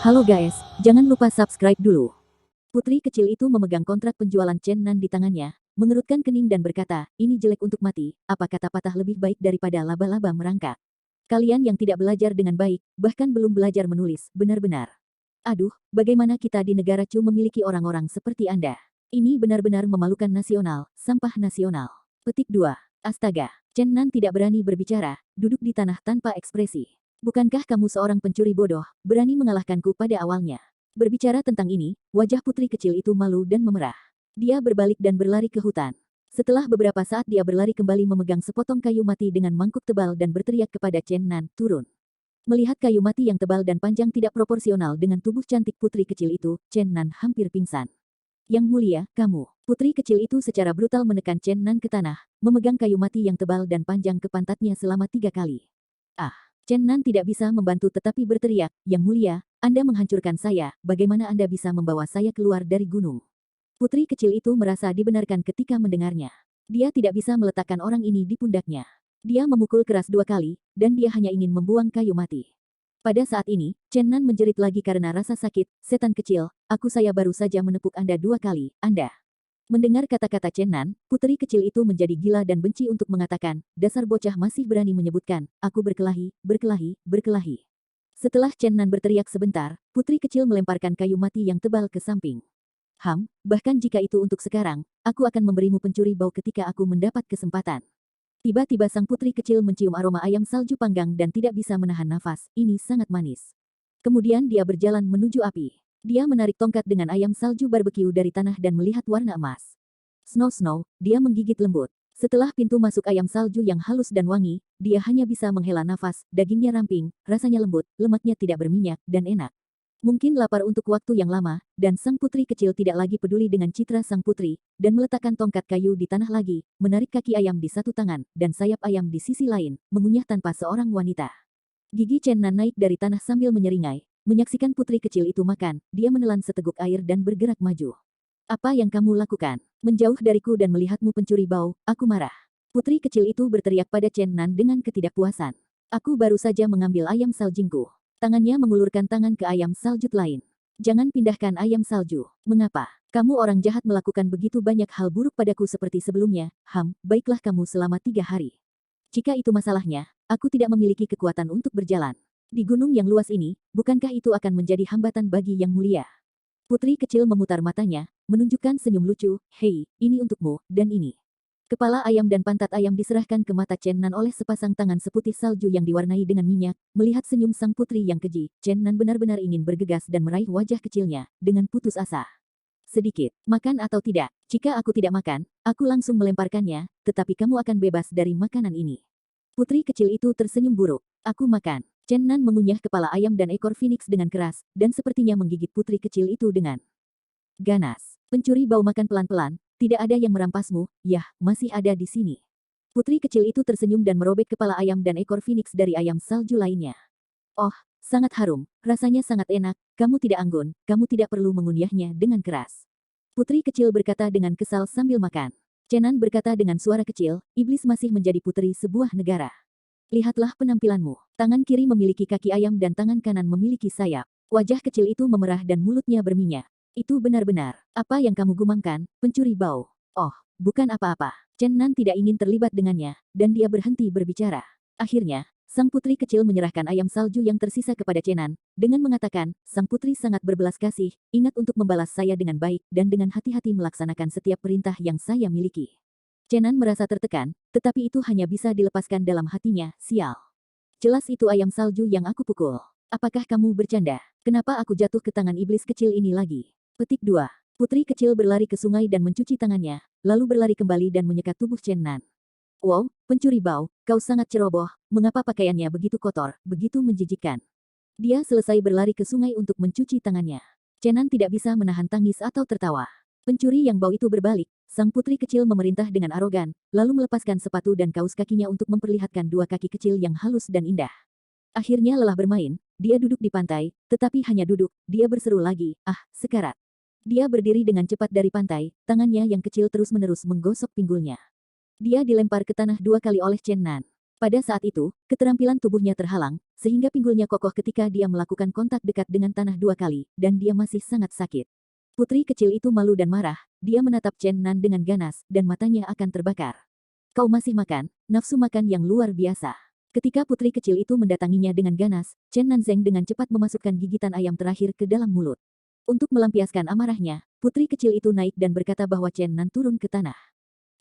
Halo guys, jangan lupa subscribe dulu. Putri kecil itu memegang kontrak penjualan Chen Nan di tangannya, mengerutkan kening dan berkata, ini jelek untuk mati, apa kata patah lebih baik daripada laba-laba merangkak. Kalian yang tidak belajar dengan baik, bahkan belum belajar menulis, benar-benar. Aduh, bagaimana kita di negara Chu memiliki orang-orang seperti Anda. Ini benar-benar memalukan nasional, sampah nasional. Petik 2. Astaga, Chen Nan tidak berani berbicara, duduk di tanah tanpa ekspresi. Bukankah kamu seorang pencuri bodoh, berani mengalahkanku pada awalnya? Berbicara tentang ini, wajah putri kecil itu malu dan memerah. Dia berbalik dan berlari ke hutan. Setelah beberapa saat dia berlari kembali memegang sepotong kayu mati dengan mangkuk tebal dan berteriak kepada Chen Nan, turun. Melihat kayu mati yang tebal dan panjang tidak proporsional dengan tubuh cantik putri kecil itu, Chen Nan hampir pingsan. Yang mulia, kamu. Putri kecil itu secara brutal menekan Chen Nan ke tanah, memegang kayu mati yang tebal dan panjang ke pantatnya selama 3 kali. Ah! Chen Nan tidak bisa membantu tetapi berteriak, Yang mulia, Anda menghancurkan saya, bagaimana Anda bisa membawa saya keluar dari gunung? Putri kecil itu merasa dibenarkan ketika mendengarnya. Dia tidak bisa meletakkan orang ini di pundaknya. Dia memukul keras 2 kali, dan dia hanya ingin membuang kayu mati. Pada saat ini, Chen Nan menjerit lagi karena rasa sakit, setan kecil, saya baru saja menepuk Anda 2 kali, Anda. Mendengar kata-kata Chen Nan, putri kecil itu menjadi gila dan benci untuk mengatakan, dasar bocah masih berani menyebutkan, aku berkelahi, berkelahi, berkelahi. Setelah Chen Nan berteriak sebentar, putri kecil melemparkan kayu mati yang tebal ke samping. Bahkan jika itu untuk sekarang, aku akan memberimu pencuri bau ketika aku mendapat kesempatan. Tiba-tiba sang putri kecil mencium aroma ayam salju panggang dan tidak bisa menahan nafas, ini sangat manis. Kemudian dia berjalan menuju api. Dia menarik tongkat dengan ayam salju barbeque dari tanah dan melihat warna emas. Snow, dia menggigit lembut. Setelah pintu masuk ayam salju yang halus dan wangi, dia hanya bisa menghela nafas, dagingnya ramping, rasanya lembut, lemaknya tidak berminyak, dan enak. Mungkin lapar untuk waktu yang lama, dan sang putri kecil tidak lagi peduli dengan citra sang putri, dan meletakkan tongkat kayu di tanah lagi, menarik kaki ayam di satu tangan, dan sayap ayam di sisi lain, mengunyah tanpa seorang wanita. Gigi Chen Nan naik dari tanah sambil menyeringai. Menyaksikan putri kecil itu makan, dia menelan seteguk air dan bergerak maju. Apa yang kamu lakukan? Menjauh dariku dan melihatmu pencuri bau, aku marah. Putri kecil itu berteriak pada Chen Nan dengan ketidakpuasan. Aku baru saja mengambil ayam saljingku. Tangannya mengulurkan tangan ke ayam salju lain. Jangan pindahkan ayam salju. Mengapa? Kamu orang jahat melakukan begitu banyak hal buruk padaku seperti sebelumnya. Baiklah kamu selama 3 hari. Jika itu masalahnya, aku tidak memiliki kekuatan untuk berjalan. Di gunung yang luas ini, bukankah itu akan menjadi hambatan bagi Yang Mulia? Putri kecil memutar matanya, menunjukkan senyum lucu, hei, ini untukmu, dan ini. Kepala ayam dan pantat ayam diserahkan ke mata Chen Nan oleh sepasang tangan seputih salju yang diwarnai dengan minyak. Melihat senyum sang putri yang keji, Chen Nan benar-benar ingin bergegas dan meraih wajah kecilnya, dengan putus asa. Sedikit, makan atau tidak, jika aku tidak makan, aku langsung melemparkannya, tetapi kamu akan bebas dari makanan ini. Putri kecil itu tersenyum buruk, aku makan. Chen Nan mengunyah kepala ayam dan ekor phoenix dengan keras, dan sepertinya menggigit putri kecil itu dengan ganas. Pencuri bau makan pelan-pelan, tidak ada yang merampasmu, yah, masih ada di sini. Putri kecil itu tersenyum dan merobek kepala ayam dan ekor phoenix dari ayam salju lainnya. Oh, sangat harum, rasanya sangat enak, kamu tidak anggun, kamu tidak perlu mengunyahnya dengan keras. Putri kecil berkata dengan kesal sambil makan. Chen Nan berkata dengan suara kecil, iblis masih menjadi putri sebuah negara. Lihatlah penampilanmu. Tangan kiri memiliki kaki ayam dan tangan kanan memiliki sayap. Wajah kecil itu memerah dan mulutnya berminyak. Itu benar-benar. Apa yang kamu gumamkan, pencuri bau? Oh, bukan apa-apa. Chen Nan tidak ingin terlibat dengannya, dan dia berhenti berbicara. Akhirnya, sang putri kecil menyerahkan ayam salju yang tersisa kepada Chen Nan, dengan mengatakan, sang putri sangat berbelas kasih, ingat untuk membalas saya dengan baik, dan dengan hati-hati melaksanakan setiap perintah yang saya miliki. Chen Nan merasa tertekan, tetapi itu hanya bisa dilepaskan dalam hatinya, sial. Jelas itu ayam salju yang aku pukul. Apakah kamu bercanda? Kenapa aku jatuh ke tangan iblis kecil ini lagi? Petik 2. Putri kecil berlari ke sungai dan mencuci tangannya, lalu berlari kembali dan menyekat tubuh Chen Nan. Wow, pencuri bau, kau sangat ceroboh, mengapa pakaiannya begitu kotor, begitu menjijikkan? Dia selesai berlari ke sungai untuk mencuci tangannya. Chen Nan tidak bisa menahan tangis atau tertawa. Pencuri yang bau itu berbalik, sang putri kecil memerintah dengan arogan, lalu melepaskan sepatu dan kaus kakinya untuk memperlihatkan 2 kaki kecil yang halus dan indah. Akhirnya lelah bermain, dia duduk di pantai, tetapi hanya duduk, dia berseru lagi, sekarat. Dia berdiri dengan cepat dari pantai, tangannya yang kecil terus-menerus menggosok pinggulnya. Dia dilempar ke tanah 2 kali oleh Chen Nan. Pada saat itu, keterampilan tubuhnya terhalang, sehingga pinggulnya kokoh ketika dia melakukan kontak dekat dengan tanah 2 kali, dan dia masih sangat sakit. Putri kecil itu malu dan marah, dia menatap Chen Nan dengan ganas, dan matanya akan terbakar. Kau masih makan, nafsu makan yang luar biasa. Ketika putri kecil itu mendatanginya dengan ganas, Chen Nanzeng dengan cepat memasukkan gigitan ayam terakhir ke dalam mulut. Untuk melampiaskan amarahnya, putri kecil itu naik dan berkata bahwa Chen Nan turun ke tanah.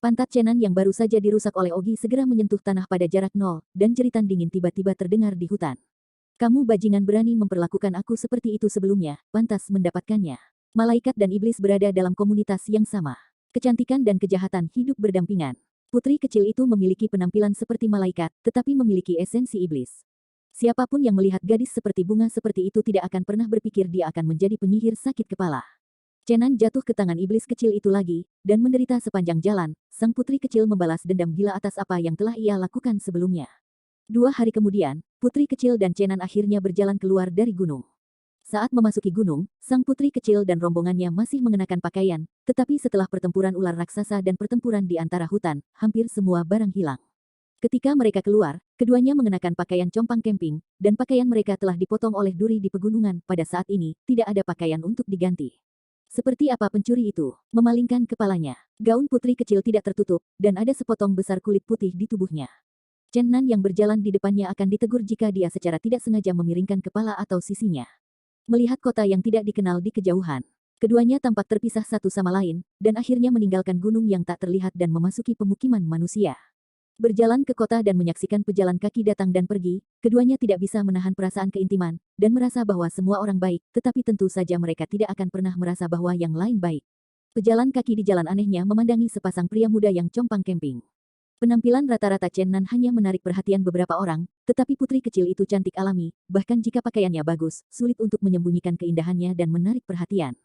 Pantat Chen Nan yang baru saja dirusak oleh Ogi segera menyentuh tanah pada jarak 0, dan jeritan dingin tiba-tiba terdengar di hutan. Kamu bajingan berani memperlakukan aku seperti itu sebelumnya, pantas mendapatkannya. Malaikat dan iblis berada dalam komunitas yang sama. Kecantikan dan kejahatan hidup berdampingan. Putri kecil itu memiliki penampilan seperti malaikat, tetapi memiliki esensi iblis. Siapapun yang melihat gadis seperti bunga seperti itu tidak akan pernah berpikir dia akan menjadi penyihir sakit kepala. Chen Nan jatuh ke tangan iblis kecil itu lagi, dan menderita sepanjang jalan. Sang putri kecil membalas dendam gila atas apa yang telah ia lakukan sebelumnya. 2 hari kemudian, putri kecil dan Chen Nan akhirnya berjalan keluar dari gunung. Saat memasuki gunung, sang putri kecil dan rombongannya masih mengenakan pakaian, tetapi setelah pertempuran ular raksasa dan pertempuran di antara hutan, hampir semua barang hilang. Ketika mereka keluar, keduanya mengenakan pakaian compang camping, dan pakaian mereka telah dipotong oleh duri di pegunungan. Pada saat ini, tidak ada pakaian untuk diganti. Seperti apa pencuri itu? Memalingkan kepalanya. Gaun putri kecil tidak tertutup, dan ada sepotong besar kulit putih di tubuhnya. Chen Nan yang berjalan di depannya akan ditegur jika dia secara tidak sengaja memiringkan kepala atau sisinya. Melihat kota yang tidak dikenal di kejauhan, keduanya tampak terpisah satu sama lain, dan akhirnya meninggalkan gunung yang tak terlihat dan memasuki pemukiman manusia. Berjalan ke kota dan menyaksikan pejalan kaki datang dan pergi, keduanya tidak bisa menahan perasaan keintiman, dan merasa bahwa semua orang baik, tetapi tentu saja mereka tidak akan pernah merasa bahwa yang lain baik. Pejalan kaki di jalan anehnya memandangi sepasang pria muda yang compang camping. Penampilan rata-rata Chen Nan hanya menarik perhatian beberapa orang, tetapi putri kecil itu cantik alami, bahkan jika pakaiannya bagus, sulit untuk menyembunyikan keindahannya dan menarik perhatian.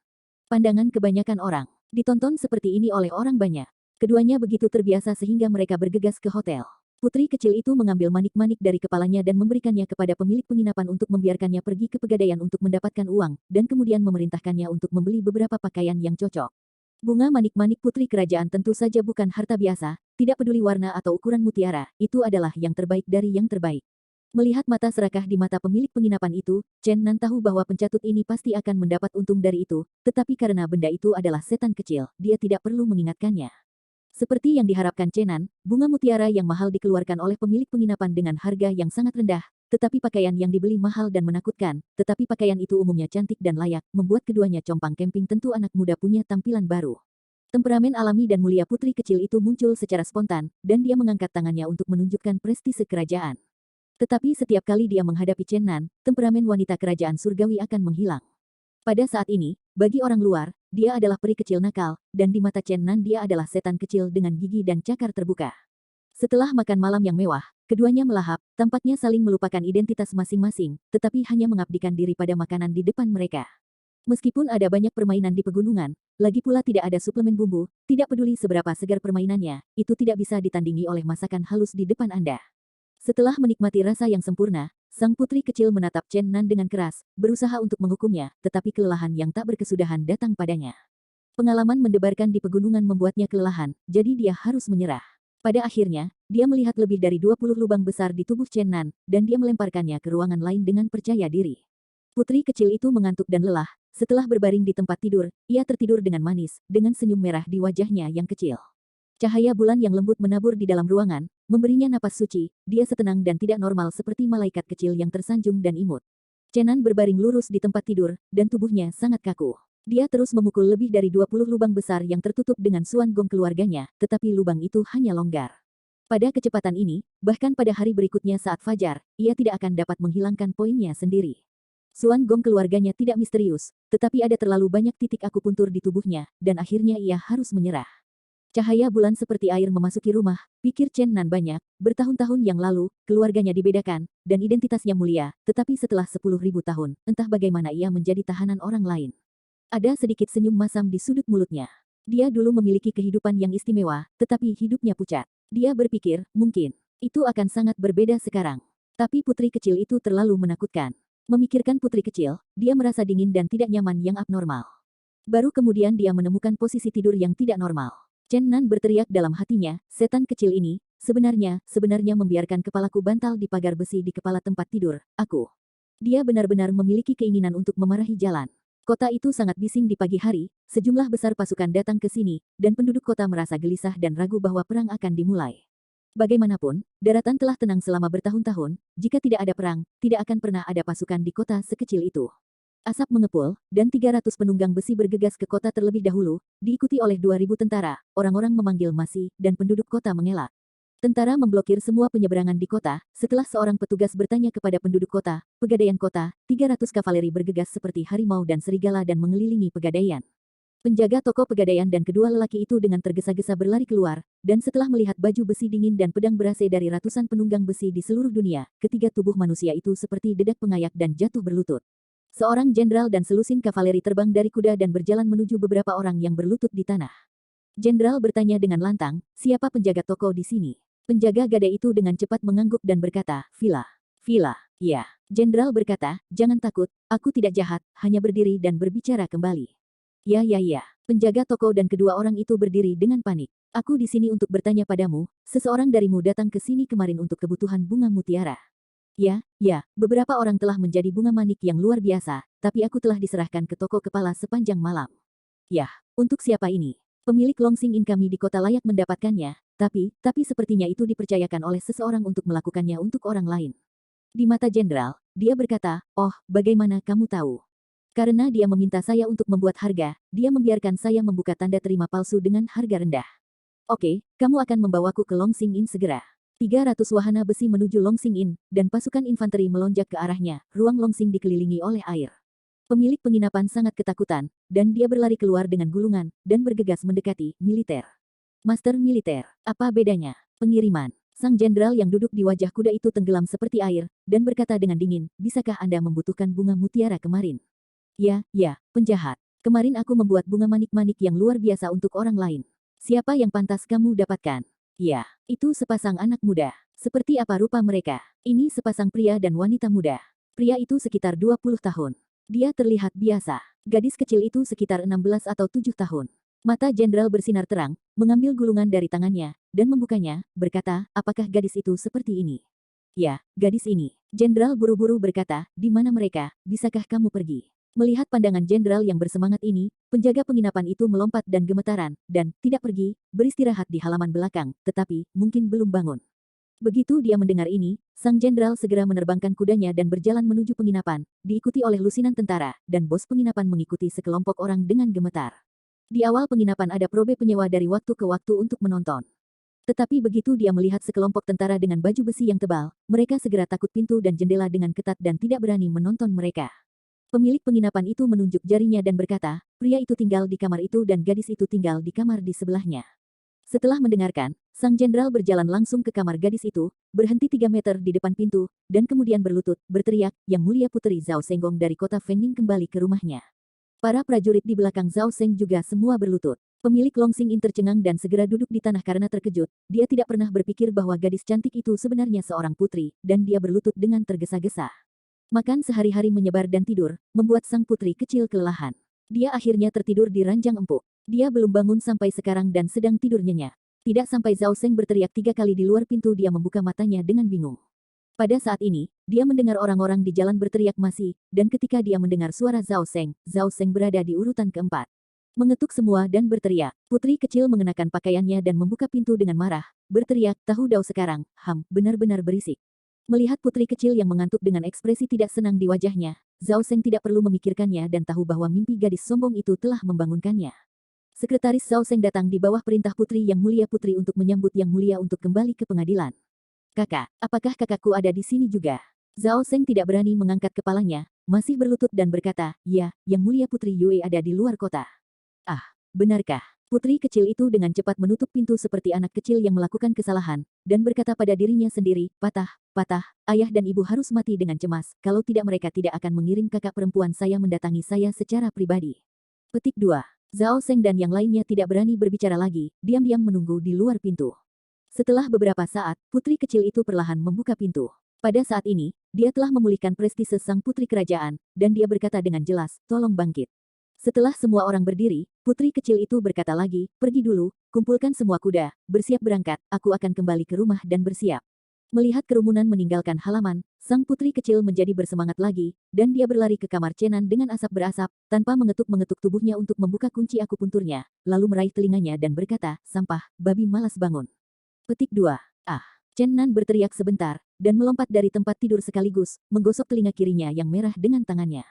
Pandangan kebanyakan orang ditonton seperti ini oleh orang banyak. Keduanya begitu terbiasa sehingga mereka bergegas ke hotel. Putri kecil itu mengambil manik-manik dari kepalanya dan memberikannya kepada pemilik penginapan untuk membiarkannya pergi ke pegadaian untuk mendapatkan uang, dan kemudian memerintahkannya untuk membeli beberapa pakaian yang cocok. Bunga manik-manik putri kerajaan tentu saja bukan harta biasa, tidak peduli warna atau ukuran mutiara, itu adalah yang terbaik dari yang terbaik. Melihat mata serakah di mata pemilik penginapan itu, Chen Nan tahu bahwa pencatut ini pasti akan mendapat untung dari itu, tetapi karena benda itu adalah setan kecil, dia tidak perlu mengingatkannya. Seperti yang diharapkan Chen Nan, bunga mutiara yang mahal dikeluarkan oleh pemilik penginapan dengan harga yang sangat rendah, tetapi pakaian yang dibeli mahal dan menakutkan, tetapi pakaian itu umumnya cantik dan layak, membuat keduanya compang camping. Tentu anak muda punya tampilan baru. Temperamen alami dan mulia putri kecil itu muncul secara spontan, dan dia mengangkat tangannya untuk menunjukkan prestise kerajaan. Tetapi setiap kali dia menghadapi Chen Nan, temperamen wanita kerajaan surgawi akan menghilang. Pada saat ini, bagi orang luar, dia adalah peri kecil nakal, dan di mata Chen Nan dia adalah setan kecil dengan gigi dan cakar terbuka. Setelah makan malam yang mewah, keduanya melahap, tampaknya saling melupakan identitas masing-masing, tetapi hanya mengabdikan diri pada makanan di depan mereka. Meskipun ada banyak permainan di pegunungan, lagi pula tidak ada suplemen bumbu, tidak peduli seberapa segar permainannya, itu tidak bisa ditandingi oleh masakan halus di depan Anda. Setelah menikmati rasa yang sempurna, sang putri kecil menatap Chen Nan dengan keras, berusaha untuk menghukumnya, tetapi kelelahan yang tak berkesudahan datang padanya. Pengalaman mendebarkan di pegunungan membuatnya kelelahan, jadi dia harus menyerah. Pada akhirnya, dia melihat lebih dari 20 lubang besar di tubuh Chen Nan, dan dia melemparkannya ke ruangan lain dengan percaya diri. Putri kecil itu mengantuk dan lelah, setelah berbaring di tempat tidur, ia tertidur dengan manis, dengan senyum merah di wajahnya yang kecil. Cahaya bulan yang lembut menabur di dalam ruangan, memberinya napas suci, dia setenang dan tidak normal seperti malaikat kecil yang tersanjung dan imut. Chen Nan berbaring lurus di tempat tidur, dan tubuhnya sangat kaku. Dia terus memukul lebih dari 20 lubang besar yang tertutup dengan suan gong keluarganya, tetapi lubang itu hanya longgar. Pada kecepatan ini, bahkan pada hari berikutnya saat fajar, ia tidak akan dapat menghilangkan poinnya sendiri. Suan gong keluarganya tidak misterius, tetapi ada terlalu banyak titik akupuntur di tubuhnya, dan akhirnya ia harus menyerah. Cahaya bulan seperti air memasuki rumah, pikir Chen Nan banyak, bertahun-tahun yang lalu, keluarganya dibedakan, dan identitasnya mulia, tetapi setelah 10.000 tahun, entah bagaimana ia menjadi tahanan orang lain. Ada sedikit senyum masam di sudut mulutnya. Dia dulu memiliki kehidupan yang istimewa, tetapi hidupnya pucat. Dia berpikir, mungkin, itu akan sangat berbeda sekarang. Tapi putri kecil itu terlalu menakutkan. Memikirkan putri kecil, dia merasa dingin dan tidak nyaman yang abnormal. Baru kemudian dia menemukan posisi tidur yang tidak normal. Chen Nan berteriak dalam hatinya, setan kecil ini, Sebenarnya membiarkan kepalaku bantal di pagar besi di kepala tempat tidur, aku. Dia benar-benar memiliki keinginan untuk memarahi jalan. Kota itu sangat bising di pagi hari, sejumlah besar pasukan datang ke sini, dan penduduk kota merasa gelisah dan ragu bahwa perang akan dimulai. Bagaimanapun, daratan telah tenang selama bertahun-tahun, jika tidak ada perang, tidak akan pernah ada pasukan di kota sekecil itu. Asap mengepul, dan 300 penunggang besi bergegas ke kota terlebih dahulu, diikuti oleh 2.000 tentara, orang-orang memanggil Masi, dan penduduk kota mengelak. Tentara memblokir semua penyeberangan di kota, setelah seorang petugas bertanya kepada penduduk kota, pegadaian kota, 300 kavaleri bergegas seperti harimau dan serigala dan mengelilingi pegadaian. Penjaga toko pegadaian dan kedua lelaki itu dengan tergesa-gesa berlari keluar, dan setelah melihat baju besi dingin dan pedang berase dari ratusan penunggang besi di seluruh dunia, ketiga tubuh manusia itu seperti dedak pengayak dan jatuh berlutut. Seorang jenderal dan selusin kavaleri terbang dari kuda dan berjalan menuju beberapa orang yang berlutut di tanah. Jenderal bertanya dengan lantang, siapa penjaga toko di sini? Penjaga gadai itu dengan cepat mengangguk dan berkata, Villa. Villa, ya. Jenderal berkata, jangan takut, aku tidak jahat, hanya berdiri dan berbicara kembali. Ya. Penjaga toko dan kedua orang itu berdiri dengan panik. Aku di sini untuk bertanya padamu, seseorang darimu datang ke sini kemarin untuk kebutuhan bunga mutiara. Ya, beberapa orang telah menjadi bunga manik yang luar biasa, tapi aku telah diserahkan ke toko kepala sepanjang malam. Yah, untuk siapa ini? Pemilik Longsing Inn kami di kota layak mendapatkannya, tapi sepertinya itu dipercayakan oleh seseorang untuk melakukannya untuk orang lain. Di mata jenderal, dia berkata, oh, bagaimana kamu tahu? Karena dia meminta saya untuk membuat harga, dia membiarkan saya membuka tanda terima palsu dengan harga rendah. Oke, kamu akan membawaku ke Longsing Inn segera. 300 wahana besi menuju Longsing Inn, dan pasukan infanteri melonjak ke arahnya, ruang Longsing dikelilingi oleh air. Pemilik penginapan sangat ketakutan, dan dia berlari keluar dengan gulungan, dan bergegas mendekati militer. Master militer, apa bedanya? Pengiriman. Sang jenderal yang duduk di wajah kuda itu tenggelam seperti air, dan berkata dengan dingin, bisakah Anda membutuhkan bunga mutiara kemarin? Ya, penjahat. Kemarin aku membuat bunga manik-manik yang luar biasa untuk orang lain. Siapa yang pantas kamu dapatkan? Ya, itu sepasang anak muda. Seperti apa rupa mereka? Ini sepasang pria dan wanita muda. Pria itu sekitar 20 tahun. Dia terlihat biasa. Gadis kecil itu sekitar 16 atau 7 tahun. Mata jenderal bersinar terang, mengambil gulungan dari tangannya, dan membukanya, berkata, apakah gadis itu seperti ini? Ya, gadis ini. Jenderal buru-buru berkata, di mana mereka, bisakah kamu pergi? Melihat pandangan jenderal yang bersemangat ini, penjaga penginapan itu melompat dan gemetaran, dan, tidak pergi, beristirahat di halaman belakang, tetapi, mungkin belum bangun. Begitu dia mendengar ini, sang jenderal segera menerbangkan kudanya dan berjalan menuju penginapan, diikuti oleh lusinan tentara, dan bos penginapan mengikuti sekelompok orang dengan gemetar. Di awal penginapan ada probe penyewa dari waktu ke waktu untuk menonton. Tetapi begitu dia melihat sekelompok tentara dengan baju besi yang tebal, mereka segera takut pintu dan jendela dengan ketat dan tidak berani menonton mereka. Pemilik penginapan itu menunjuk jarinya dan berkata, pria itu tinggal di kamar itu dan gadis itu tinggal di kamar di sebelahnya. Setelah mendengarkan, sang jenderal berjalan langsung ke kamar gadis itu, berhenti 3 meter di depan pintu, dan kemudian berlutut, berteriak, Yang Mulia Puteri Zhao Senggong dari kota Fengning kembali ke rumahnya. Para prajurit di belakang Zhao Seng juga semua berlutut. Pemilik Longsing Inn tercengang dan segera duduk di tanah karena terkejut. Dia tidak pernah berpikir bahwa gadis cantik itu sebenarnya seorang putri, dan dia berlutut dengan tergesa-gesa. Makan sehari-hari menyebar dan tidur, membuat sang putri kecil kelelahan. Dia akhirnya tertidur di ranjang empuk. Dia belum bangun sampai sekarang dan sedang tidur nyenyak. Tidak sampai Zhao Seng berteriak 3 kali di luar pintu dia membuka matanya dengan bingung. Pada saat ini, dia mendengar orang-orang di jalan berteriak masih, dan ketika dia mendengar suara Zhao Seng berada di urutan keempat. Mengetuk semua dan berteriak. Putri kecil mengenakan pakaiannya dan membuka pintu dengan marah, berteriak, tahu dau sekarang, benar-benar berisik. Melihat putri kecil yang mengantuk dengan ekspresi tidak senang di wajahnya, Zhao Seng tidak perlu memikirkannya dan tahu bahwa mimpi gadis sombong itu telah membangunkannya. Sekretaris Zhao Seng datang di bawah perintah Putri Yang Mulia Putri untuk menyambut Yang Mulia untuk kembali ke pengadilan. Kakak, apakah kakakku ada di sini juga? Zhao Seng tidak berani mengangkat kepalanya, masih berlutut dan berkata, ya, Yang Mulia Putri Yue ada di luar kota. Ah, benarkah? Putri kecil itu dengan cepat menutup pintu seperti anak kecil yang melakukan kesalahan, dan berkata pada dirinya sendiri, patah, ayah dan ibu harus mati dengan cemas, kalau tidak mereka tidak akan mengirim kakak perempuan saya mendatangi saya secara pribadi. Petik 2. Zhao Seng dan yang lainnya tidak berani berbicara lagi, diam-diam menunggu di luar pintu. Setelah beberapa saat, putri kecil itu perlahan membuka pintu. Pada saat ini, dia telah memulihkan prestise sang putri kerajaan, dan dia berkata dengan jelas, tolong bangkit. Setelah semua orang berdiri, putri kecil itu berkata lagi, pergi dulu, kumpulkan semua kuda, bersiap berangkat, aku akan kembali ke rumah dan bersiap. Melihat kerumunan meninggalkan halaman, sang putri kecil menjadi bersemangat lagi, dan dia berlari ke kamar Chenan dengan asap berasap, tanpa mengetuk-mengetuk tubuhnya untuk membuka kunci akupunturnya, lalu meraih telinganya dan berkata, sampah, babi malas bangun. Petik 2. Ah! Chenan berteriak sebentar, dan melompat dari tempat tidur sekaligus, menggosok telinga kirinya yang merah dengan tangannya.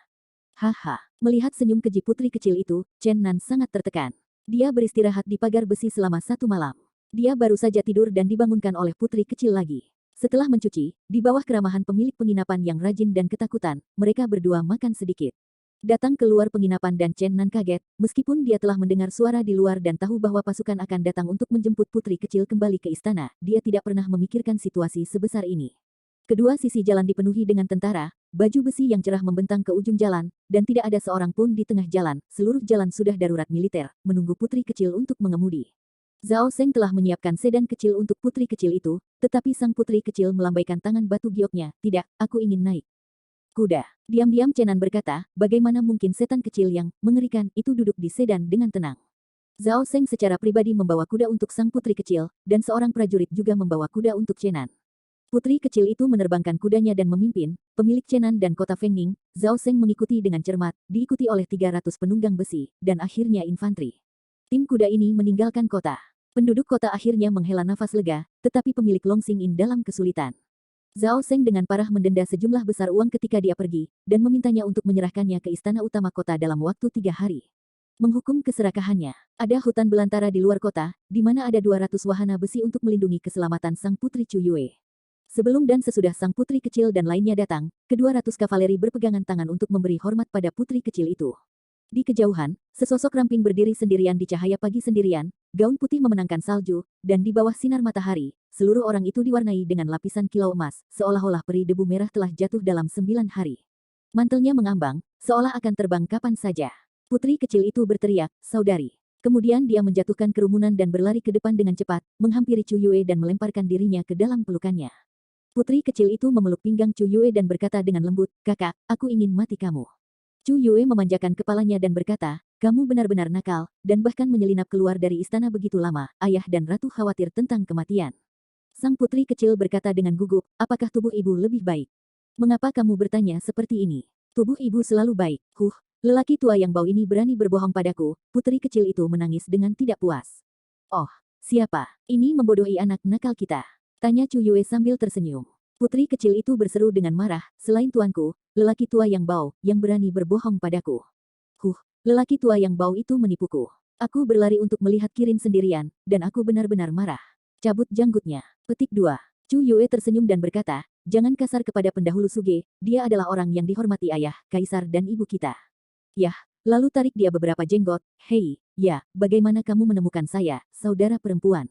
Haha, melihat senyum keji putri kecil itu, Chen Nan sangat tertekan. Dia beristirahat di pagar besi selama 1 malam. Dia baru saja tidur dan dibangunkan oleh putri kecil lagi. Setelah mencuci, di bawah keramahan pemilik penginapan yang rajin dan ketakutan, mereka berdua makan sedikit. Datang keluar penginapan dan Chen Nan kaget, meskipun dia telah mendengar suara di luar dan tahu bahwa pasukan akan datang untuk menjemput putri kecil kembali ke istana, dia tidak pernah memikirkan situasi sebesar ini. Kedua sisi jalan dipenuhi dengan tentara, baju besi yang cerah membentang ke ujung jalan, dan tidak ada seorang pun di tengah jalan, seluruh jalan sudah darurat militer, menunggu putri kecil untuk mengemudi. Zhao Seng telah menyiapkan sedan kecil untuk putri kecil itu, tetapi sang putri kecil melambaikan tangan batu gioknya, tidak, aku ingin naik kuda. Diam-diam Chenan berkata, bagaimana mungkin setan kecil yang mengerikan itu duduk di sedan dengan tenang. Zhao Seng secara pribadi membawa kuda untuk sang putri kecil, dan seorang prajurit juga membawa kuda untuk Chenan. Putri kecil itu menerbangkan kudanya dan memimpin, pemilik Chenan dan kota Fengning, Zhao Seng mengikuti dengan cermat, diikuti oleh 300 penunggang besi, dan akhirnya infanteri. Tim kuda ini meninggalkan kota. Penduduk kota akhirnya menghela nafas lega, tetapi pemilik Long Xingyin dalam kesulitan. Zhao Seng dengan parah mendenda sejumlah besar uang ketika dia pergi, dan memintanya untuk menyerahkannya ke istana utama kota dalam waktu 3 hari. Menghukum keserakahannya. Ada hutan belantara di luar kota, di mana ada 200 wahana besi untuk melindungi keselamatan sang putri Chu Yue. Sebelum dan sesudah sang putri kecil dan lainnya datang, ke-200 kavaleri berpegangan tangan untuk memberi hormat pada putri kecil itu. Di kejauhan, sesosok ramping berdiri sendirian di cahaya pagi sendirian, gaun putih memenangkan salju, dan di bawah sinar matahari, seluruh orang itu diwarnai dengan lapisan kilau emas, seolah-olah peri debu merah telah jatuh dalam 9 hari. Mantelnya mengambang, seolah akan terbang kapan saja. Putri kecil itu berteriak, saudari. Kemudian dia menjatuhkan kerumunan dan berlari ke depan dengan cepat, menghampiri Chu Yue dan melemparkan dirinya ke dalam pelukannya. Putri kecil itu memeluk pinggang Chu Yue dan berkata dengan lembut, kakak, aku ingin mati kamu. Chu Yue memanjakan kepalanya dan berkata, kamu benar-benar nakal, dan bahkan menyelinap keluar dari istana begitu lama, ayah dan ratu khawatir tentang kematian. Sang putri kecil berkata dengan gugup, apakah tubuh ibu lebih baik? Mengapa kamu bertanya seperti ini? Tubuh ibu selalu baik, lelaki tua yang bau ini berani berbohong padaku, putri kecil itu menangis dengan tidak puas. Oh, siapa? Ini membodohi anak nakal kita. Tanya Chu Yue sambil tersenyum. Putri kecil itu berseru dengan marah, selain tuanku, lelaki tua yang bau, yang berani berbohong padaku. Lelaki tua yang bau itu menipuku. Aku berlari untuk melihat Kirin sendirian, dan aku benar-benar marah. Cabut janggutnya. Petik 2. Chu Yue tersenyum dan berkata, jangan kasar kepada pendahulu Suge, dia adalah orang yang dihormati ayah, kaisar dan ibu kita. Yah, lalu tarik dia beberapa jenggot, hei, ya, bagaimana kamu menemukan saya, saudara perempuan?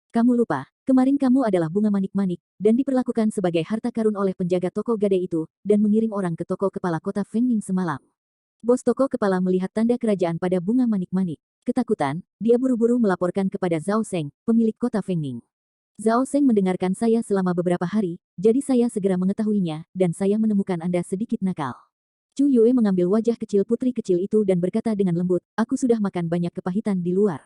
Kamu lupa, kemarin kamu adalah bunga manik-manik, dan diperlakukan sebagai harta karun oleh penjaga toko gade itu, dan mengirim orang ke toko kepala kota Fengning semalam. Bos toko kepala melihat tanda kerajaan pada bunga manik-manik. Ketakutan, dia buru-buru melaporkan kepada Zhao Seng, pemilik kota Fengning. Zhao Seng mendengarkan saya selama beberapa hari, jadi saya segera mengetahuinya, dan saya menemukan Anda sedikit nakal. Chu Yue mengambil wajah kecil putri kecil itu dan berkata dengan lembut, aku sudah makan banyak kepahitan di luar.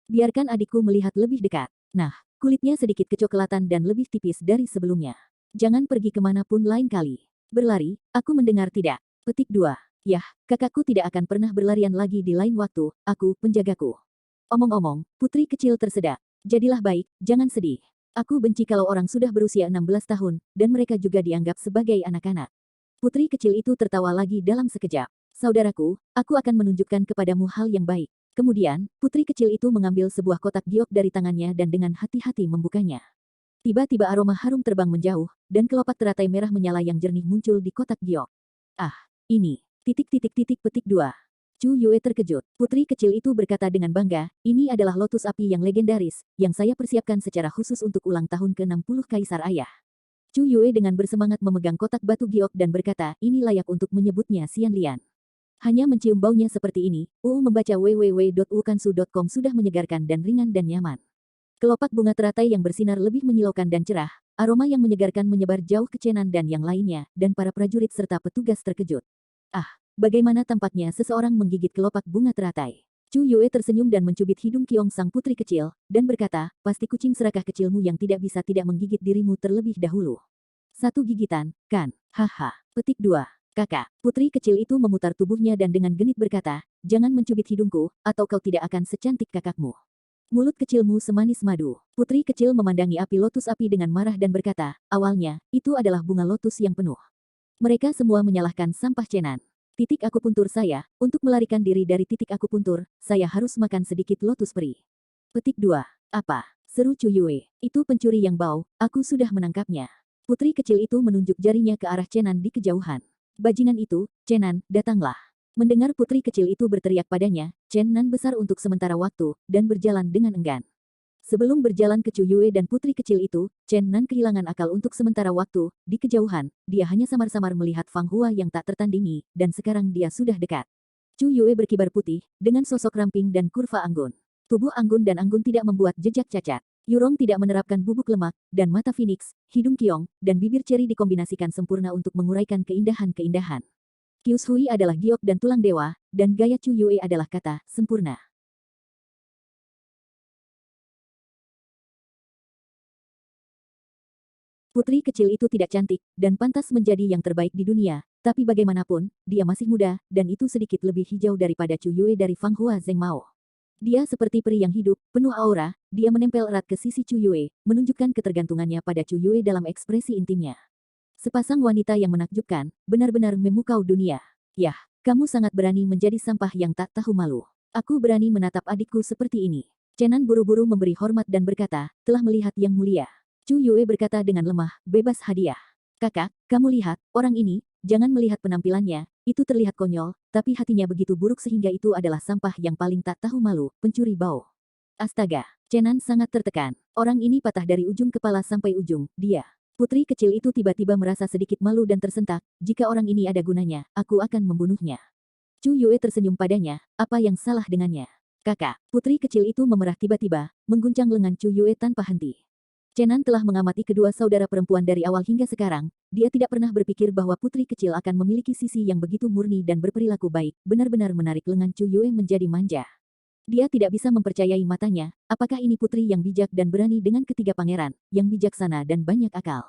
Biarkan adikku melihat lebih dekat. Nah, kulitnya sedikit kecoklatan dan lebih tipis dari sebelumnya. Jangan pergi kemanapun lain kali. Berlari, aku mendengar tidak. Petik 2. Yah, kakakku tidak akan pernah berlarian lagi di lain waktu, aku, penjagaku. Omong-omong, putri kecil tersedak. Jadilah baik, jangan sedih. Aku benci kalau orang sudah berusia 16 tahun, dan mereka juga dianggap sebagai anak-anak. Putri kecil itu tertawa lagi dalam sekejap. Saudaraku, aku akan menunjukkan kepadamu hal yang baik. Kemudian, putri kecil itu mengambil sebuah kotak giok dari tangannya dan dengan hati-hati membukanya. Tiba-tiba aroma harum terbang menjauh, dan kelopak teratai merah menyala yang jernih muncul di kotak giok. Ah, ini. Petik 2. Chu Yue terkejut. Putri kecil itu berkata dengan bangga, ini adalah lotus api yang legendaris, yang saya persiapkan secara khusus untuk ulang tahun ke-60 Kaisar Ayah. Chu Yue dengan bersemangat memegang kotak batu giok dan berkata, ini layak untuk menyebutnya Xian Lian. Hanya mencium baunya seperti ini, membaca www.wukansu.com sudah menyegarkan dan ringan dan nyaman. Kelopak bunga teratai yang bersinar lebih menyilaukan dan cerah, aroma yang menyegarkan menyebar jauh ke Chenan dan yang lainnya, dan para prajurit serta petugas terkejut. Ah, Bagaimana tampaknya seseorang menggigit kelopak bunga teratai. Chu Yue tersenyum dan mencubit hidung Qiong sang putri kecil, dan berkata, pasti kucing serakah kecilmu yang tidak bisa tidak menggigit dirimu terlebih dahulu. Satu gigitan, kan? Haha. Petik 2. Kakak, putri kecil itu memutar tubuhnya dan dengan genit berkata, jangan mencubit hidungku, atau kau tidak akan secantik kakakmu. Mulut kecilmu semanis madu. Putri kecil memandangi api lotus api dengan marah dan berkata, awalnya, itu adalah bunga lotus yang penuh. Mereka semua menyalahkan sampah Chenan. Titik akupuntur saya, untuk melarikan diri dari titik akupuntur, saya harus makan sedikit lotus peri. Petik 2. Apa? Seru Chu Yue. Itu pencuri yang bau, aku sudah menangkapnya. Putri kecil itu menunjuk jarinya ke arah Chenan di kejauhan. Bajingan itu, Chenan, datanglah. Mendengar putri kecil itu berteriak padanya, Chenan besar untuk sementara waktu, dan berjalan dengan enggan. Sebelum berjalan ke Chu Yue dan putri kecil itu, Chenan kehilangan akal untuk sementara waktu. Di kejauhan, dia hanya samar-samar melihat Fang Hua yang tak tertandingi, dan sekarang dia sudah dekat. Chu Yue berkibar putih, dengan sosok ramping dan kurva anggun. Tubuh anggun dan anggun tidak membuat jejak cacat. Yurong tidak menerapkan bubuk lemak, dan mata Phoenix, hidung Qiong, dan bibir ceri dikombinasikan sempurna untuk menguraikan keindahan-keindahan. Qius Hui adalah giok dan tulang dewa, dan gaya Chu Yue adalah kata, sempurna. Putri kecil itu tidak cantik, dan pantas menjadi yang terbaik di dunia, tapi bagaimanapun, dia masih muda, dan itu sedikit lebih hijau daripada Chu Yue dari Fang Hua Zheng Mao. Dia seperti peri yang hidup, penuh aura, dia menempel erat ke sisi Chu Yue, menunjukkan ketergantungannya pada Chu Yue dalam ekspresi intimnya. Sepasang wanita yang menakjubkan, benar-benar memukau dunia. Yah, kamu sangat berani menjadi sampah yang tak tahu malu. Aku berani menatap adikku seperti ini. Chenan buru-buru memberi hormat dan berkata, telah melihat yang mulia. Chu Yue berkata dengan lemah, bebas hadiah. Kakak, kamu lihat, orang ini, jangan melihat penampilannya, itu terlihat konyol, tapi hatinya begitu buruk sehingga itu adalah sampah yang paling tak tahu malu, pencuri bau. Astaga, Chenan sangat tertekan. Orang ini patah dari ujung kepala sampai ujung, dia. Putri kecil itu tiba-tiba merasa sedikit malu dan tersentak, jika orang ini ada gunanya, aku akan membunuhnya. Chu Yue tersenyum padanya, apa yang salah dengannya? Kakak, putri kecil itu memerah tiba-tiba, mengguncang lengan Chu Yue tanpa henti. Chenan telah mengamati kedua saudara perempuan dari awal hingga sekarang, dia tidak pernah berpikir bahwa putri kecil akan memiliki sisi yang begitu murni dan berperilaku baik, benar-benar menarik lengan Chu Yue menjadi manja. Dia tidak bisa mempercayai matanya, apakah ini putri yang bijak dan berani dengan ketiga pangeran, yang bijaksana dan banyak akal?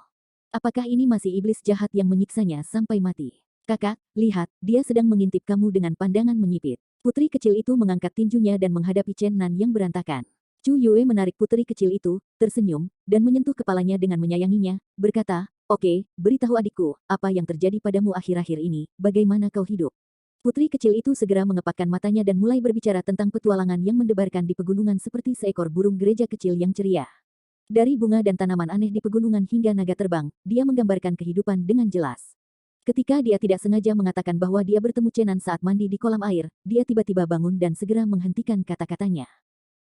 Apakah ini masih iblis jahat yang menyiksanya sampai mati? Kakak, lihat, dia sedang mengintip kamu dengan pandangan menyipit. Putri kecil itu mengangkat tinjunya dan menghadapi Chen Nan yang berantakan. Chu Yue menarik putri kecil itu, tersenyum, dan menyentuh kepalanya dengan menyayanginya, berkata, oke, beritahu adikku, apa yang terjadi padamu akhir-akhir ini, bagaimana kau hidup? Putri kecil itu segera mengepakkan matanya dan mulai berbicara tentang petualangan yang mendebarkan di pegunungan seperti seekor burung gereja kecil yang ceria. Dari bunga dan tanaman aneh di pegunungan hingga naga terbang, dia menggambarkan kehidupan dengan jelas. Ketika dia tidak sengaja mengatakan bahwa dia bertemu Chenan saat mandi di kolam air, dia tiba-tiba bangun dan segera menghentikan kata-katanya.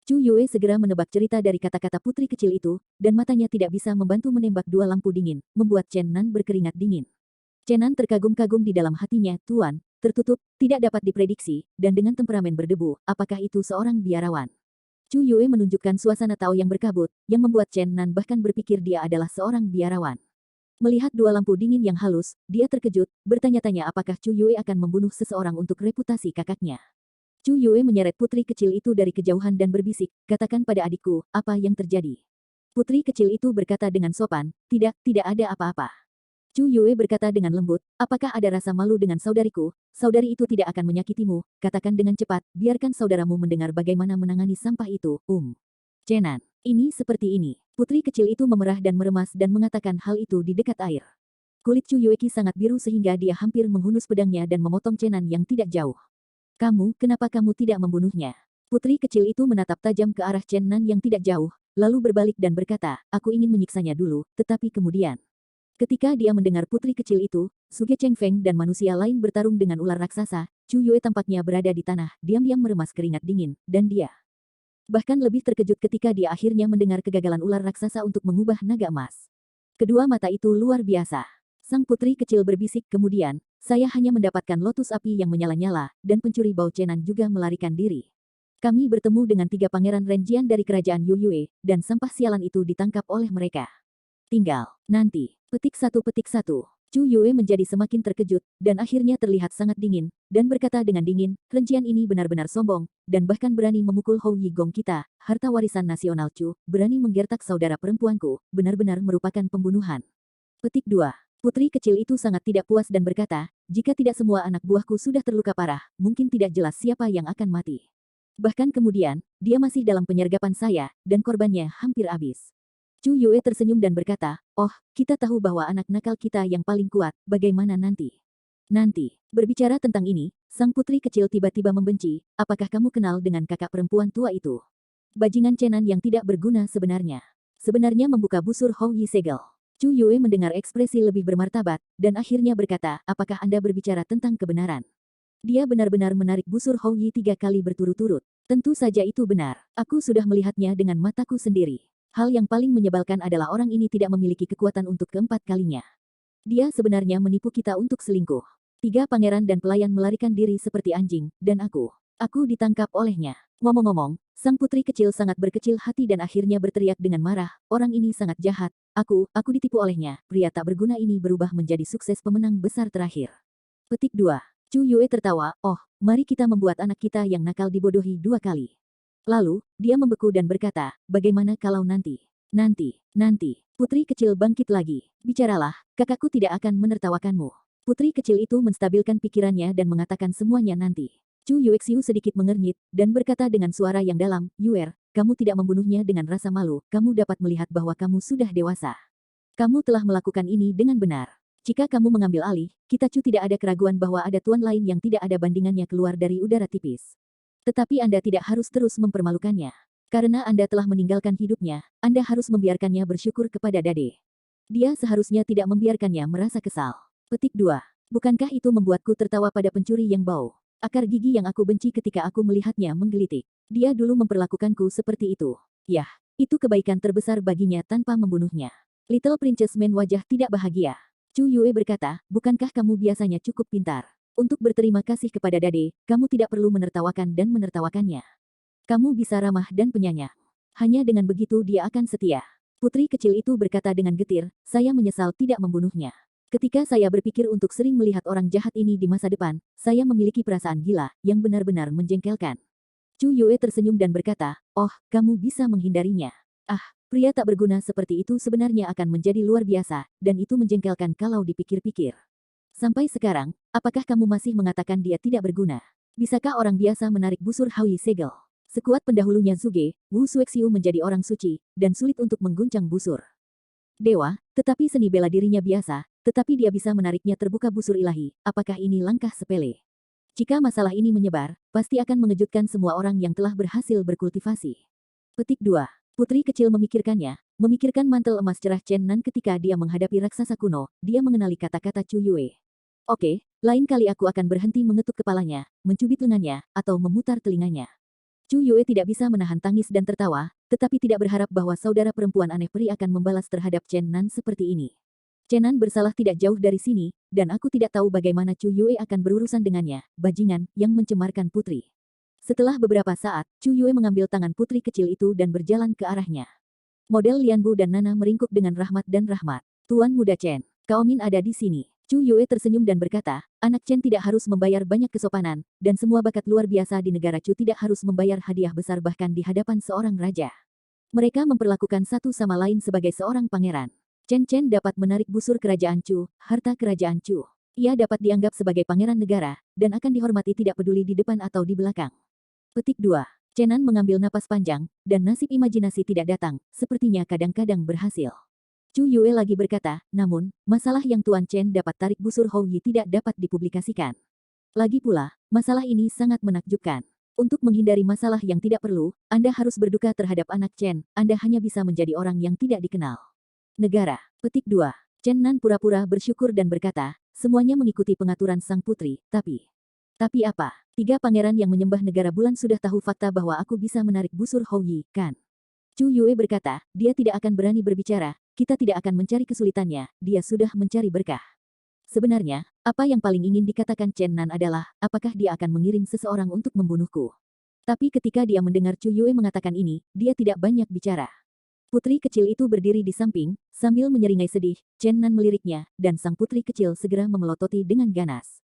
Chu Yue segera menebak cerita dari kata-kata putri kecil itu, dan matanya tidak bisa membantu menembak dua lampu dingin, membuat Chenan berkeringat dingin. Chenan terkagum-kagum di dalam hatinya, Tuan, tertutup, tidak dapat diprediksi, dan dengan temperamen berdebu, apakah itu seorang biarawan? Chu Yue menunjukkan suasana Tao yang berkabut, yang membuat Chen Nan bahkan berpikir dia adalah seorang biarawan. Melihat dua lampu dingin yang halus, dia terkejut, bertanya-tanya apakah Chu Yue akan membunuh seseorang untuk reputasi kakaknya. Chu Yue menyeret putri kecil itu dari kejauhan dan berbisik, katakan pada adikku, apa yang terjadi? Putri kecil itu berkata dengan sopan, tidak ada apa-apa. Chu Yue berkata dengan lembut, apakah ada rasa malu dengan saudariku? Saudari itu tidak akan menyakitimu, katakan dengan cepat, biarkan saudaramu mendengar bagaimana menangani sampah itu, Chenan, ini seperti ini. Putri kecil itu memerah dan meremas dan mengatakan hal itu di dekat air. Kulit Chu Yueki sangat biru sehingga dia hampir menghunus pedangnya dan memotong Chenan yang tidak jauh. Kenapa kamu tidak membunuhnya? Putri kecil itu menatap tajam ke arah Chenan yang tidak jauh, lalu berbalik dan berkata, aku ingin menyiksanya dulu, tetapi kemudian. Ketika dia mendengar putri kecil itu, Suge Cheng Feng dan manusia lain bertarung dengan ular raksasa, Chu Yue tampaknya berada di tanah, diam-diam meremas keringat dingin, dan dia bahkan lebih terkejut ketika dia akhirnya mendengar kegagalan ular raksasa untuk mengubah naga emas. Kedua mata itu luar biasa. Sang putri kecil berbisik kemudian, saya hanya mendapatkan lotus api yang menyala-nyala, dan pencuri bau Chenan juga melarikan diri. Kami bertemu dengan 3 pangeran Renjian dari kerajaan Yu Yue, dan sampah sialan itu ditangkap oleh mereka. Tinggal, nanti. Petik 1. Chu Yue menjadi semakin terkejut, dan akhirnya terlihat sangat dingin, dan berkata dengan dingin, kebencian ini benar-benar sombong, dan bahkan berani memukul Hou Yigong kita, harta warisan nasional Chu, berani menggertak saudara perempuanku, benar-benar merupakan pembunuhan. Petik 2. Putri kecil itu sangat tidak puas dan berkata, jika tidak semua anak buahku sudah terluka parah, mungkin tidak jelas siapa yang akan mati. Bahkan kemudian, dia masih dalam penyergapan saya, dan korbannya hampir habis. Chu Yue tersenyum dan berkata, oh, kita tahu bahwa anak nakal kita yang paling kuat, bagaimana nanti? Nanti, berbicara tentang ini, sang putri kecil tiba-tiba membenci, apakah kamu kenal dengan kakak perempuan tua itu? Bajingan Chenan yang tidak berguna sebenarnya. Sebenarnya membuka busur Hou Yi segel. Chu Yue mendengar ekspresi lebih bermartabat, dan akhirnya berkata, apakah Anda berbicara tentang kebenaran? Dia benar-benar menarik busur Hou Yi 3 kali berturut-turut. Tentu saja itu benar. Aku sudah melihatnya dengan mataku sendiri. Hal yang paling menyebalkan adalah orang ini tidak memiliki kekuatan untuk keempat kalinya. Dia sebenarnya menipu kita untuk selingkuh. 3 pangeran dan pelayan melarikan diri seperti anjing, dan aku ditangkap olehnya. Ngomong-ngomong, sang putri kecil sangat berkecil hati dan akhirnya berteriak dengan marah, orang ini sangat jahat. Aku ditipu olehnya. Pria tak berguna ini berubah menjadi sukses pemenang besar terakhir. Petik 2. Chu Yue tertawa, oh, mari kita membuat anak kita yang nakal dibodohi 2 kali. Lalu, dia membeku dan berkata, bagaimana kalau nanti? Nanti. Putri kecil bangkit lagi. Bicaralah, kakakku tidak akan menertawakanmu. Putri kecil itu menstabilkan pikirannya dan mengatakan semuanya nanti. Chu Yuexiu sedikit mengernyit, dan berkata dengan suara yang dalam, Yuer, kamu tidak membunuhnya dengan rasa malu, kamu dapat melihat bahwa kamu sudah dewasa. Kamu telah melakukan ini dengan benar. Jika kamu mengambil alih, kita Chu tidak ada keraguan bahwa ada tuan lain yang tidak ada bandingannya keluar dari udara tipis. Tetapi Anda tidak harus terus mempermalukannya. Karena Anda telah meninggalkan hidupnya, Anda harus membiarkannya bersyukur kepada Dade. Dia seharusnya tidak membiarkannya merasa kesal. Petik 2. Bukankah itu membuatku tertawa pada pencuri yang bau? Akar gigi yang aku benci ketika aku melihatnya menggelitik. Dia dulu memperlakukanku seperti itu. Yah, itu kebaikan terbesar baginya tanpa membunuhnya. Little Princess Man wajah tidak bahagia. Chu Yue berkata, bukankah kamu biasanya cukup pintar? Untuk berterima kasih kepada Dade, kamu tidak perlu menertawakan dan menertawakannya. Kamu bisa ramah dan penyayang. Hanya dengan begitu dia akan setia. Putri kecil itu berkata dengan getir, saya menyesal tidak membunuhnya. Ketika saya berpikir untuk sering melihat orang jahat ini di masa depan, saya memiliki perasaan gila, yang benar-benar menjengkelkan. Chu Yue tersenyum dan berkata, oh, kamu bisa menghindarinya. Ah, pria tak berguna seperti itu sebenarnya akan menjadi luar biasa, dan itu menjengkelkan kalau dipikir-pikir. Sampai sekarang, apakah kamu masih mengatakan dia tidak berguna? Bisakah orang biasa menarik busur Hou Yi segel? Sekuat pendahulunya Zuge, Wu Suexiu menjadi orang suci, dan sulit untuk mengguncang busur dewa, tetapi seni bela dirinya biasa, tetapi dia bisa menariknya terbuka busur ilahi. Apakah ini langkah sepele? Jika masalah ini menyebar, pasti akan mengejutkan semua orang yang telah berhasil berkultivasi. Petik 2. Putri kecil memikirkan mantel emas cerah Chen Nan ketika dia menghadapi raksasa kuno, dia mengenali kata-kata Chu Yue. Oke, lain kali aku akan berhenti mengetuk kepalanya, mencubit lengannya, atau memutar telinganya. Chu Yue tidak bisa menahan tangis dan tertawa, tetapi tidak berharap bahwa saudara perempuan aneh peri akan membalas terhadap Chen Nan seperti ini. Chen Nan bersalah tidak jauh dari sini, dan aku tidak tahu bagaimana Chu Yue akan berurusan dengannya, bajingan, yang mencemarkan putri. Setelah beberapa saat, Chu Yue mengambil tangan putri kecil itu dan berjalan ke arahnya. Model Lianbu dan Nana meringkuk dengan rahmat dan rahmat. Tuan Muda Chen, Cao Min ada di sini. Chu Yue tersenyum dan berkata, anak Chen tidak harus membayar banyak kesopanan, dan semua bakat luar biasa di negara Chu tidak harus membayar hadiah besar bahkan di hadapan seorang raja. Mereka memperlakukan satu sama lain sebagai seorang pangeran. Chen Chen dapat menarik busur kerajaan Chu, harta kerajaan Chu. Ia dapat dianggap sebagai pangeran negara, dan akan dihormati tidak peduli di depan atau di belakang. Petik 2. Chenan mengambil napas panjang, dan nasib imajinasi tidak datang, sepertinya kadang-kadang berhasil. Chu Yue lagi berkata, namun, masalah yang Tuan Chen dapat tarik busur Hou Yi tidak dapat dipublikasikan. Lagi pula, masalah ini sangat menakjubkan. Untuk menghindari masalah yang tidak perlu, Anda harus berduka terhadap anak Chen, Anda hanya bisa menjadi orang yang tidak dikenal. Negara. Petik 2. Chen Nan pura-pura bersyukur dan berkata, semuanya mengikuti pengaturan sang putri, tapi apa? 3 pangeran yang menyembah negara bulan sudah tahu fakta bahwa aku bisa menarik busur Hou Yi, kan? Chu Yue berkata, dia tidak akan berani berbicara, kita tidak akan mencari kesulitannya, dia sudah mencari berkah. Sebenarnya, apa yang paling ingin dikatakan Chen Nan adalah, apakah dia akan mengirim seseorang untuk membunuhku? Tapi ketika dia mendengar Chu Yue mengatakan ini, dia tidak banyak bicara. Putri kecil itu berdiri di samping, sambil menyeringai sedih. Chen Nan meliriknya, dan sang putri kecil segera memelototi dengan ganas.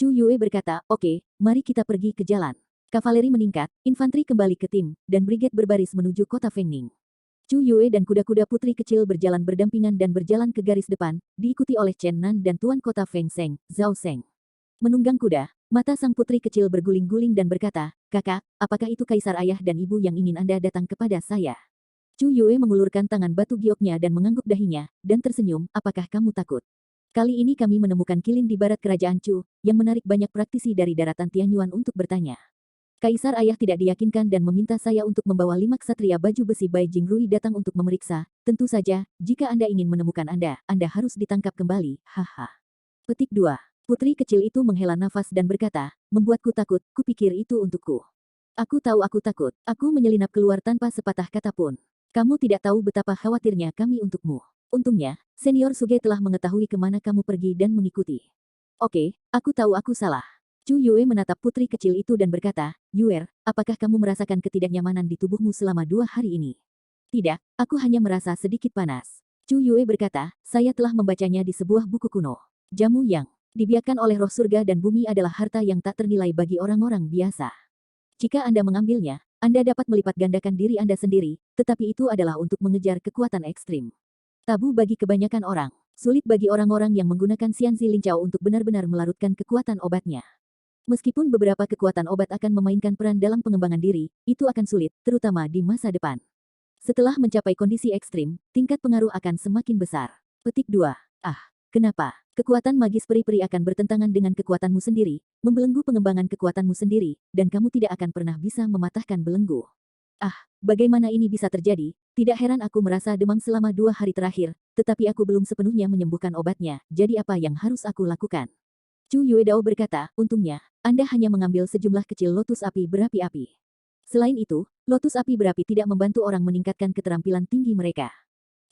Chu Yue berkata, oke, mari kita pergi ke jalan. Kavaleri meningkat, infanteri kembali ke tim, dan brigade berbaris menuju kota Fengning. Chu Yue dan kuda-kuda putri kecil berjalan berdampingan dan berjalan ke garis depan, diikuti oleh Chen Nan dan tuan kota Feng Seng, Zhao Seng. Menunggang kuda, mata sang putri kecil berguling-guling dan berkata, kakak, apakah itu kaisar ayah dan ibu yang ingin Anda datang kepada saya? Chu Yue mengulurkan tangan batu gioknya dan mengangguk dahinya, dan tersenyum, apakah kamu takut? Kali ini kami menemukan kilin di barat kerajaan Chu, yang menarik banyak praktisi dari daratan Tianyuan untuk bertanya. Kaisar ayah tidak diyakinkan dan meminta saya untuk membawa 5 ksatria baju besi Bai Jingrui datang untuk memeriksa. Tentu saja, jika Anda ingin menemukan Anda harus ditangkap kembali, haha. Petik 2. Putri kecil itu menghela nafas dan berkata, membuatku takut, kupikir itu untukku. Aku tahu aku takut, aku menyelinap keluar tanpa sepatah kata pun. Kamu tidak tahu betapa khawatirnya kami untukmu. Untungnya, senior Suge telah mengetahui kemana kamu pergi dan mengikuti. Oke, aku tahu aku salah. Chu Yue menatap putri kecil itu dan berkata, Yuer, apakah kamu merasakan ketidaknyamanan di tubuhmu selama 2 hari ini? Tidak, aku hanya merasa sedikit panas. Chu Yue berkata, saya telah membacanya di sebuah buku kuno. Jamu yang dibiarkan oleh roh surga dan bumi adalah harta yang tak ternilai bagi orang-orang biasa. Jika Anda mengambilnya, Anda dapat melipat gandakan diri Anda sendiri, tetapi itu adalah untuk mengejar kekuatan ekstrim. Tabu bagi kebanyakan orang. Sulit bagi orang-orang yang menggunakan Xianzi Lincao untuk benar-benar melarutkan kekuatan obatnya. Meskipun beberapa kekuatan obat akan memainkan peran dalam pengembangan diri, itu akan sulit, terutama di masa depan. Setelah mencapai kondisi ekstrim, tingkat pengaruh akan semakin besar. Petik 2. Kenapa? Kekuatan magis peri-peri akan bertentangan dengan kekuatanmu sendiri, membelenggu pengembangan kekuatanmu sendiri, dan kamu tidak akan pernah bisa mematahkan belenggu. Bagaimana ini bisa terjadi? Tidak heran aku merasa demam selama 2 hari terakhir, tetapi aku belum sepenuhnya menyembuhkan obatnya, jadi apa yang harus aku lakukan? Chu Yuedao berkata, untungnya, Anda hanya mengambil sejumlah kecil lotus api berapi-api. Selain itu, lotus api berapi tidak membantu orang meningkatkan keterampilan tinggi mereka.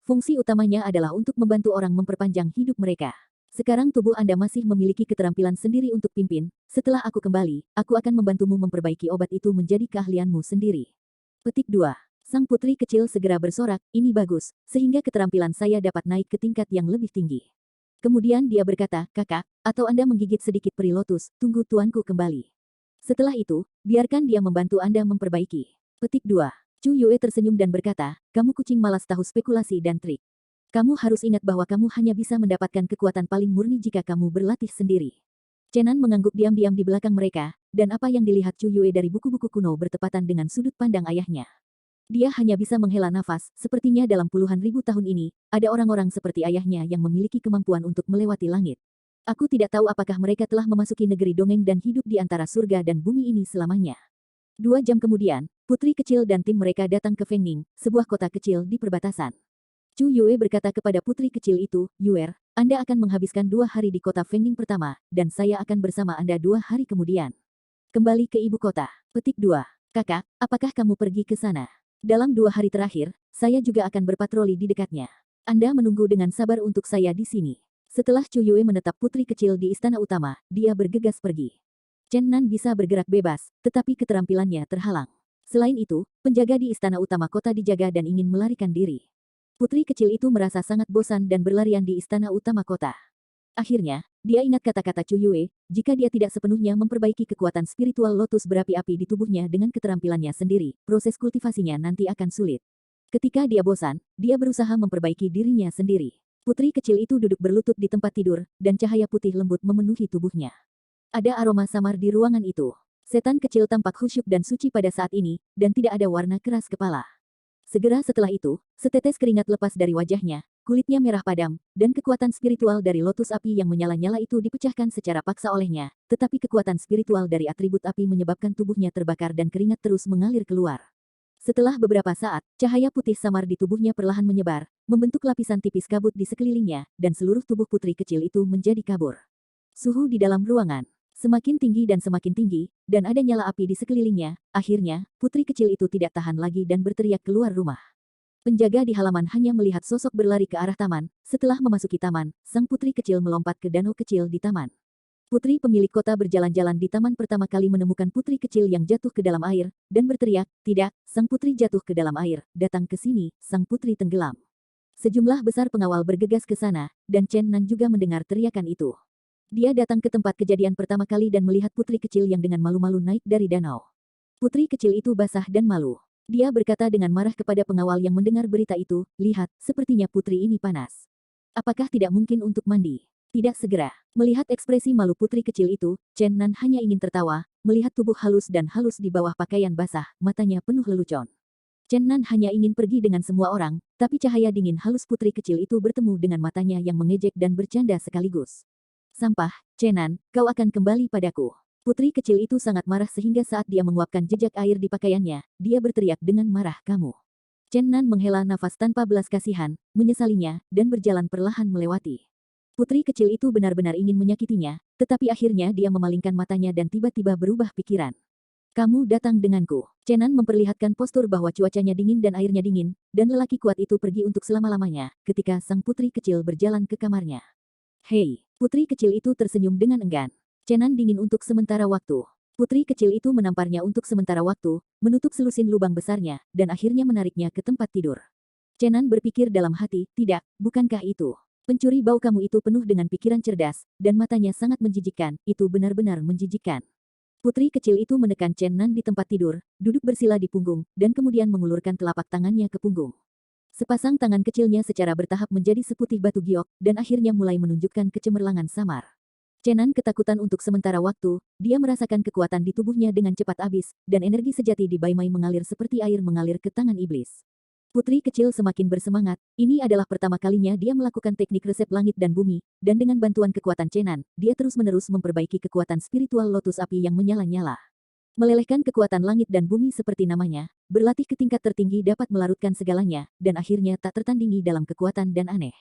Fungsi utamanya adalah untuk membantu orang memperpanjang hidup mereka. Sekarang tubuh Anda masih memiliki keterampilan sendiri untuk pimpin. Setelah aku kembali, aku akan membantumu memperbaiki obat itu menjadi keahlianmu sendiri. Petik 2. Sang putri kecil segera bersorak, ini bagus, sehingga keterampilan saya dapat naik ke tingkat yang lebih tinggi. Kemudian dia berkata, kakak, atau Anda menggigit sedikit peri lotus, tunggu tuanku kembali. Setelah itu, biarkan dia membantu Anda memperbaiki. Petik 2. Chu Yue tersenyum dan berkata, kamu kucing malas tahu spekulasi dan trik. Kamu harus ingat bahwa kamu hanya bisa mendapatkan kekuatan paling murni jika kamu berlatih sendiri. Chenan mengangguk diam-diam di belakang mereka, dan apa yang dilihat Chu Yue dari buku-buku kuno bertepatan dengan sudut pandang ayahnya. Dia hanya bisa menghela nafas, sepertinya dalam puluhan ribu tahun ini, ada orang-orang seperti ayahnya yang memiliki kemampuan untuk melewati langit. Aku tidak tahu apakah mereka telah memasuki negeri dongeng dan hidup di antara surga dan bumi ini selamanya. 2 jam kemudian, putri kecil dan tim mereka datang ke Fengning, sebuah kota kecil di perbatasan. Chu Yue berkata kepada putri kecil itu, Yuer, Anda akan menghabiskan 2 hari di kota Fengning pertama, dan saya akan bersama Anda 2 hari kemudian. Kembali ke ibu kota. Petik 2. Kakak, apakah kamu pergi ke sana? Dalam 2 hari terakhir, saya juga akan berpatroli di dekatnya. Anda menunggu dengan sabar untuk saya di sini. Setelah Chu Yue menetap putri kecil di istana utama, dia bergegas pergi. Chen Nan bisa bergerak bebas, tetapi keterampilannya terhalang. Selain itu, penjaga di istana utama kota dijaga dan ingin melarikan diri. Putri kecil itu merasa sangat bosan dan berlarian di istana utama kota. Akhirnya, dia ingat kata-kata Chu Yue, jika dia tidak sepenuhnya memperbaiki kekuatan spiritual lotus berapi-api di tubuhnya dengan keterampilannya sendiri, proses kultivasinya nanti akan sulit. Ketika dia bosan, dia berusaha memperbaiki dirinya sendiri. Putri kecil itu duduk berlutut di tempat tidur, dan cahaya putih lembut memenuhi tubuhnya. Ada aroma samar di ruangan itu. Setan kecil tampak khusyuk dan suci pada saat ini, dan tidak ada warna keras kepala. Segera setelah itu, setetes keringat lepas dari wajahnya, kulitnya merah padam, dan kekuatan spiritual dari lotus api yang menyala-nyala itu dipecahkan secara paksa olehnya, tetapi kekuatan spiritual dari atribut api menyebabkan tubuhnya terbakar dan keringat terus mengalir keluar. Setelah beberapa saat, cahaya putih samar di tubuhnya perlahan menyebar, membentuk lapisan tipis kabut di sekelilingnya, dan seluruh tubuh putri kecil itu menjadi kabur. Suhu di dalam ruangan semakin tinggi dan ada nyala api di sekelilingnya. Akhirnya, putri kecil itu tidak tahan lagi dan berteriak keluar rumah. Penjaga di halaman hanya melihat sosok berlari ke arah taman. Setelah memasuki taman, sang putri kecil melompat ke danau kecil di taman. Putri pemilik kota berjalan-jalan di taman pertama kali menemukan putri kecil yang jatuh ke dalam air, dan berteriak, "Tidak, sang putri jatuh ke dalam air, datang ke sini, sang putri tenggelam." Sejumlah besar pengawal bergegas ke sana, dan Chen Nan juga mendengar teriakan itu. Dia datang ke tempat kejadian pertama kali dan melihat putri kecil yang dengan malu-malu naik dari danau. Putri kecil itu basah dan malu. Dia berkata dengan marah kepada pengawal yang mendengar berita itu, "Lihat, sepertinya putri ini panas. Apakah tidak mungkin untuk mandi?" Tidak segera. Melihat ekspresi malu putri kecil itu, Chen Nan hanya ingin tertawa, melihat tubuh halus dan halus di bawah pakaian basah, matanya penuh lelucon. Chen Nan hanya ingin pergi dengan semua orang, tapi cahaya dingin halus putri kecil itu bertemu dengan matanya yang mengejek dan bercanda sekaligus. "Sampah, Chen Nan, kau akan kembali padaku." Putri kecil itu sangat marah sehingga saat dia menguapkan jejak air di pakaiannya, dia berteriak dengan marah, "Kamu." Chen Nan menghela nafas tanpa belas kasihan, menyesalinya, dan berjalan perlahan melewati. Putri kecil itu benar-benar ingin menyakitinya, tetapi akhirnya dia memalingkan matanya dan tiba-tiba berubah pikiran. "Kamu datang denganku." Chen Nan memperlihatkan postur bahwa cuacanya dingin dan airnya dingin, dan lelaki kuat itu pergi untuk selama-lamanya, ketika sang putri kecil berjalan ke kamarnya. "Hei!" Putri kecil itu tersenyum dengan enggan. Chen Nan dingin untuk sementara waktu. Putri kecil itu menamparnya untuk sementara waktu, menutup selusin lubang besarnya, dan akhirnya menariknya ke tempat tidur. Chen Nan berpikir dalam hati, "Tidak, bukankah itu? Pencuri bau kamu itu penuh dengan pikiran cerdas, dan matanya sangat menjijikkan, itu benar-benar menjijikkan." Putri kecil itu menekan Chen Nan di tempat tidur, duduk bersila di punggung, dan kemudian mengulurkan telapak tangannya ke punggung. Sepasang tangan kecilnya secara bertahap menjadi seputih batu giok, dan akhirnya mulai menunjukkan kecemerlangan samar. Chen Nan ketakutan untuk sementara waktu, dia merasakan kekuatan di tubuhnya dengan cepat habis, dan energi sejati di Bai Mei mengalir seperti air mengalir ke tangan iblis. Putri kecil semakin bersemangat, ini adalah pertama kalinya dia melakukan teknik resep langit dan bumi, dan dengan bantuan kekuatan Chen Nan, dia terus-menerus memperbaiki kekuatan spiritual lotus api yang menyala-nyala. Melelehkan kekuatan langit dan bumi seperti namanya, berlatih ke tingkat tertinggi dapat melarutkan segalanya, dan akhirnya tak tertandingi dalam kekuatan dan aneh.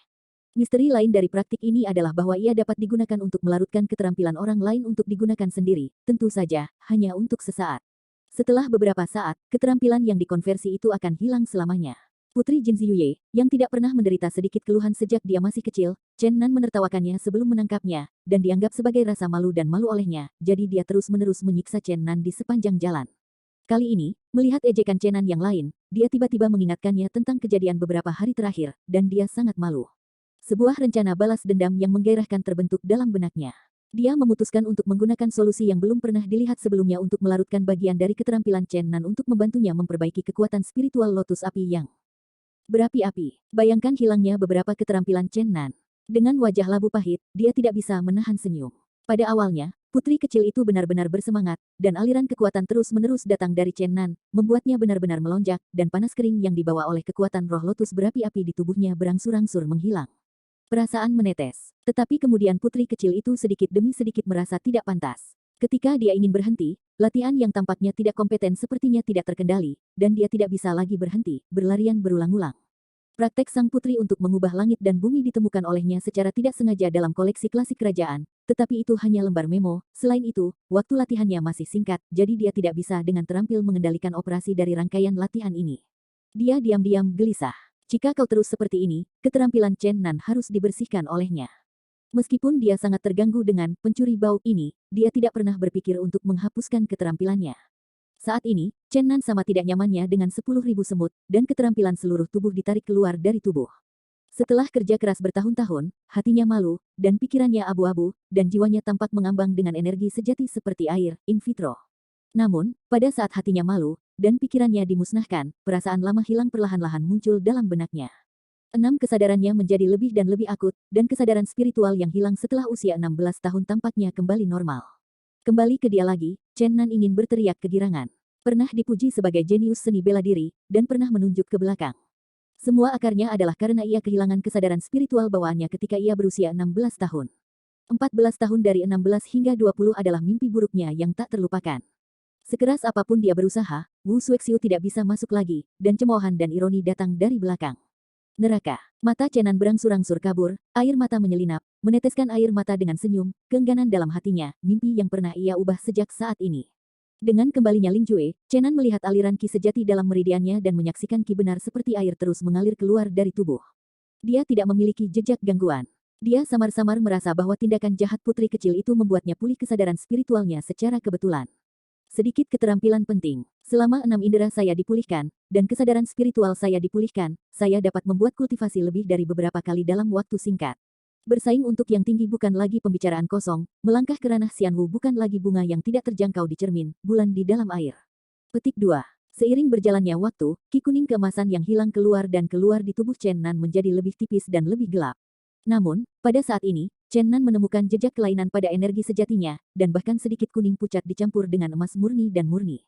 Misteri lain dari praktik ini adalah bahwa ia dapat digunakan untuk melarutkan keterampilan orang lain untuk digunakan sendiri, tentu saja, hanya untuk sesaat. Setelah beberapa saat, keterampilan yang dikonversi itu akan hilang selamanya. Putri Jin Ziyue, yang tidak pernah menderita sedikit keluhan sejak dia masih kecil, Chen Nan menertawakannya sebelum menangkapnya, dan dianggap sebagai rasa malu dan malu olehnya, jadi dia terus-menerus menyiksa Chen Nan di sepanjang jalan. Kali ini, melihat ejekan Chen Nan yang lain, dia tiba-tiba mengingatkannya tentang kejadian beberapa hari terakhir, dan dia sangat malu. Sebuah rencana balas dendam yang menggairahkan terbentuk dalam benaknya. Dia memutuskan untuk menggunakan solusi yang belum pernah dilihat sebelumnya untuk melarutkan bagian dari keterampilan Chen Nan untuk membantunya memperbaiki kekuatan spiritual lotus api yang berapi-api. Bayangkan hilangnya beberapa keterampilan Chen Nan. Dengan wajah labu pahit, dia tidak bisa menahan senyum. Pada awalnya, putri kecil itu benar-benar bersemangat, dan aliran kekuatan terus-menerus datang dari Chen Nan, membuatnya benar-benar melonjak, dan panas kering yang dibawa oleh kekuatan roh lotus berapi-api di tubuhnya berangsur-angsur menghilang. Perasaan menetes. Tetapi kemudian putri kecil itu sedikit demi sedikit merasa tidak pantas. Ketika dia ingin berhenti, latihan yang tampaknya tidak kompeten sepertinya tidak terkendali, dan dia tidak bisa lagi berhenti, berlarian berulang-ulang. Praktek sang putri untuk mengubah langit dan bumi ditemukan olehnya secara tidak sengaja dalam koleksi klasik kerajaan, tetapi itu hanya lembar memo. Selain itu, waktu latihannya masih singkat, jadi dia tidak bisa dengan terampil mengendalikan operasi dari rangkaian latihan ini. Dia diam-diam gelisah. Jika kau terus seperti ini, keterampilan Chen Nan harus dibersihkan olehnya. Meskipun dia sangat terganggu dengan pencuri bau ini, dia tidak pernah berpikir untuk menghapuskan keterampilannya. Saat ini, Chen Nan sama tidak nyamannya dengan 10.000 semut, dan keterampilan seluruh tubuh ditarik keluar dari tubuh. Setelah kerja keras bertahun-tahun, hatinya malu, dan pikirannya abu-abu, dan jiwanya tampak mengambang dengan energi sejati seperti air, in vitro. Namun, pada saat hatinya malu, dan pikirannya dimusnahkan, perasaan lama hilang perlahan-lahan muncul dalam benaknya. Kesadarannya menjadi lebih dan lebih akut, dan kesadaran spiritual yang hilang setelah usia 16 tahun tampaknya kembali normal. Kembali ke dia lagi, Chen Nan ingin berteriak kegirangan. Pernah dipuji sebagai jenius seni bela diri, dan pernah menunjuk ke belakang. Semua akarnya adalah karena ia kehilangan kesadaran spiritual bawaannya ketika ia berusia 16 tahun. 14 tahun dari 16 hingga 20 adalah mimpi buruknya yang tak terlupakan. Sekeras apapun dia berusaha, Wu Suexiu tidak bisa masuk lagi, dan cemoohan dan ironi datang dari belakang. Neraka. Mata Chen Nan berangsur-angsur kabur, air mata menyelinap, meneteskan air mata dengan senyum, keengganan dalam hatinya, mimpi yang pernah ia ubah sejak saat ini. Dengan kembalinya Ling Jue, Chen Nan melihat aliran ki sejati dalam meridiannya dan menyaksikan ki benar seperti air terus mengalir keluar dari tubuh. Dia tidak memiliki jejak gangguan. Dia samar-samar merasa bahwa tindakan jahat putri kecil itu membuatnya pulih kesadaran spiritualnya secara kebetulan. Sedikit keterampilan penting. Selama 6 indera saya dipulihkan, dan kesadaran spiritual saya dipulihkan, saya dapat membuat kultivasi lebih dari beberapa kali dalam waktu singkat. Bersaing untuk yang tinggi bukan lagi pembicaraan kosong, melangkah ke ranah Xianwu bukan lagi bunga yang tidak terjangkau di cermin, bulan di dalam air. Petik 2. Seiring berjalannya waktu, ki kuning keemasan yang hilang keluar dan keluar di tubuh Chen Nan menjadi lebih tipis dan lebih gelap. Namun, pada saat ini, Chen Nan menemukan jejak kelainan pada energi sejatinya, dan bahkan sedikit kuning pucat dicampur dengan emas murni dan murni.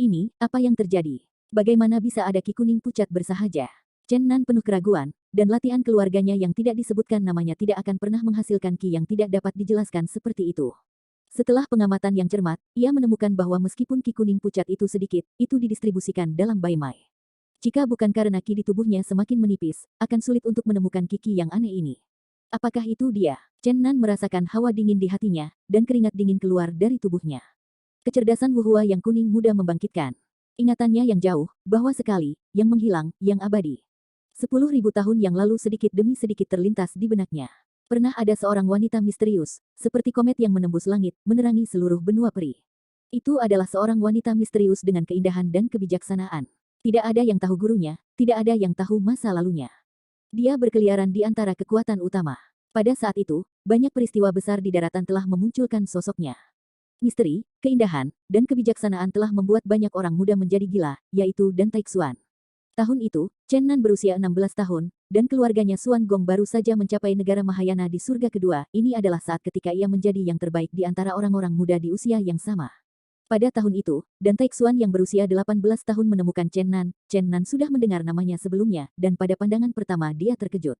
Ini, apa yang terjadi? Bagaimana bisa ada ki kuning pucat bersahaja? Chen Nan penuh keraguan, dan latihan keluarganya yang tidak disebutkan namanya tidak akan pernah menghasilkan ki yang tidak dapat dijelaskan seperti itu. Setelah pengamatan yang cermat, ia menemukan bahwa meskipun ki kuning pucat itu sedikit, itu didistribusikan dalam baimai. Jika bukan karena ki di tubuhnya semakin menipis, akan sulit untuk menemukan ki yang aneh ini. Apakah itu dia? Chen Nan merasakan hawa dingin di hatinya, dan keringat dingin keluar dari tubuhnya. Kecerdasan Wuhua yang kuning mudah membangkitkan. Ingatannya yang jauh, bahwa sekali, yang menghilang, yang abadi. 10.000 tahun yang lalu sedikit demi sedikit terlintas di benaknya. Pernah ada seorang wanita misterius, seperti komet yang menembus langit, menerangi seluruh benua peri. Itu adalah seorang wanita misterius dengan keindahan dan kebijaksanaan. Tidak ada yang tahu gurunya, tidak ada yang tahu masa lalunya. Dia berkeliaran di antara kekuatan utama. Pada saat itu, banyak peristiwa besar di daratan telah memunculkan sosoknya. Misteri, keindahan, dan kebijaksanaan telah membuat banyak orang muda menjadi gila, yaitu Dan Taixuan. Tahun itu, Chen Nan berusia 16 tahun, dan keluarganya Xuan Gong baru saja mencapai negara Mahayana di surga kedua. Ini adalah saat ketika ia menjadi yang terbaik di antara orang-orang muda di usia yang sama. Pada tahun itu, Dan Taixuan yang berusia 18 tahun menemukan Chen Nan sudah mendengar namanya sebelumnya, dan pada pandangan pertama dia terkejut.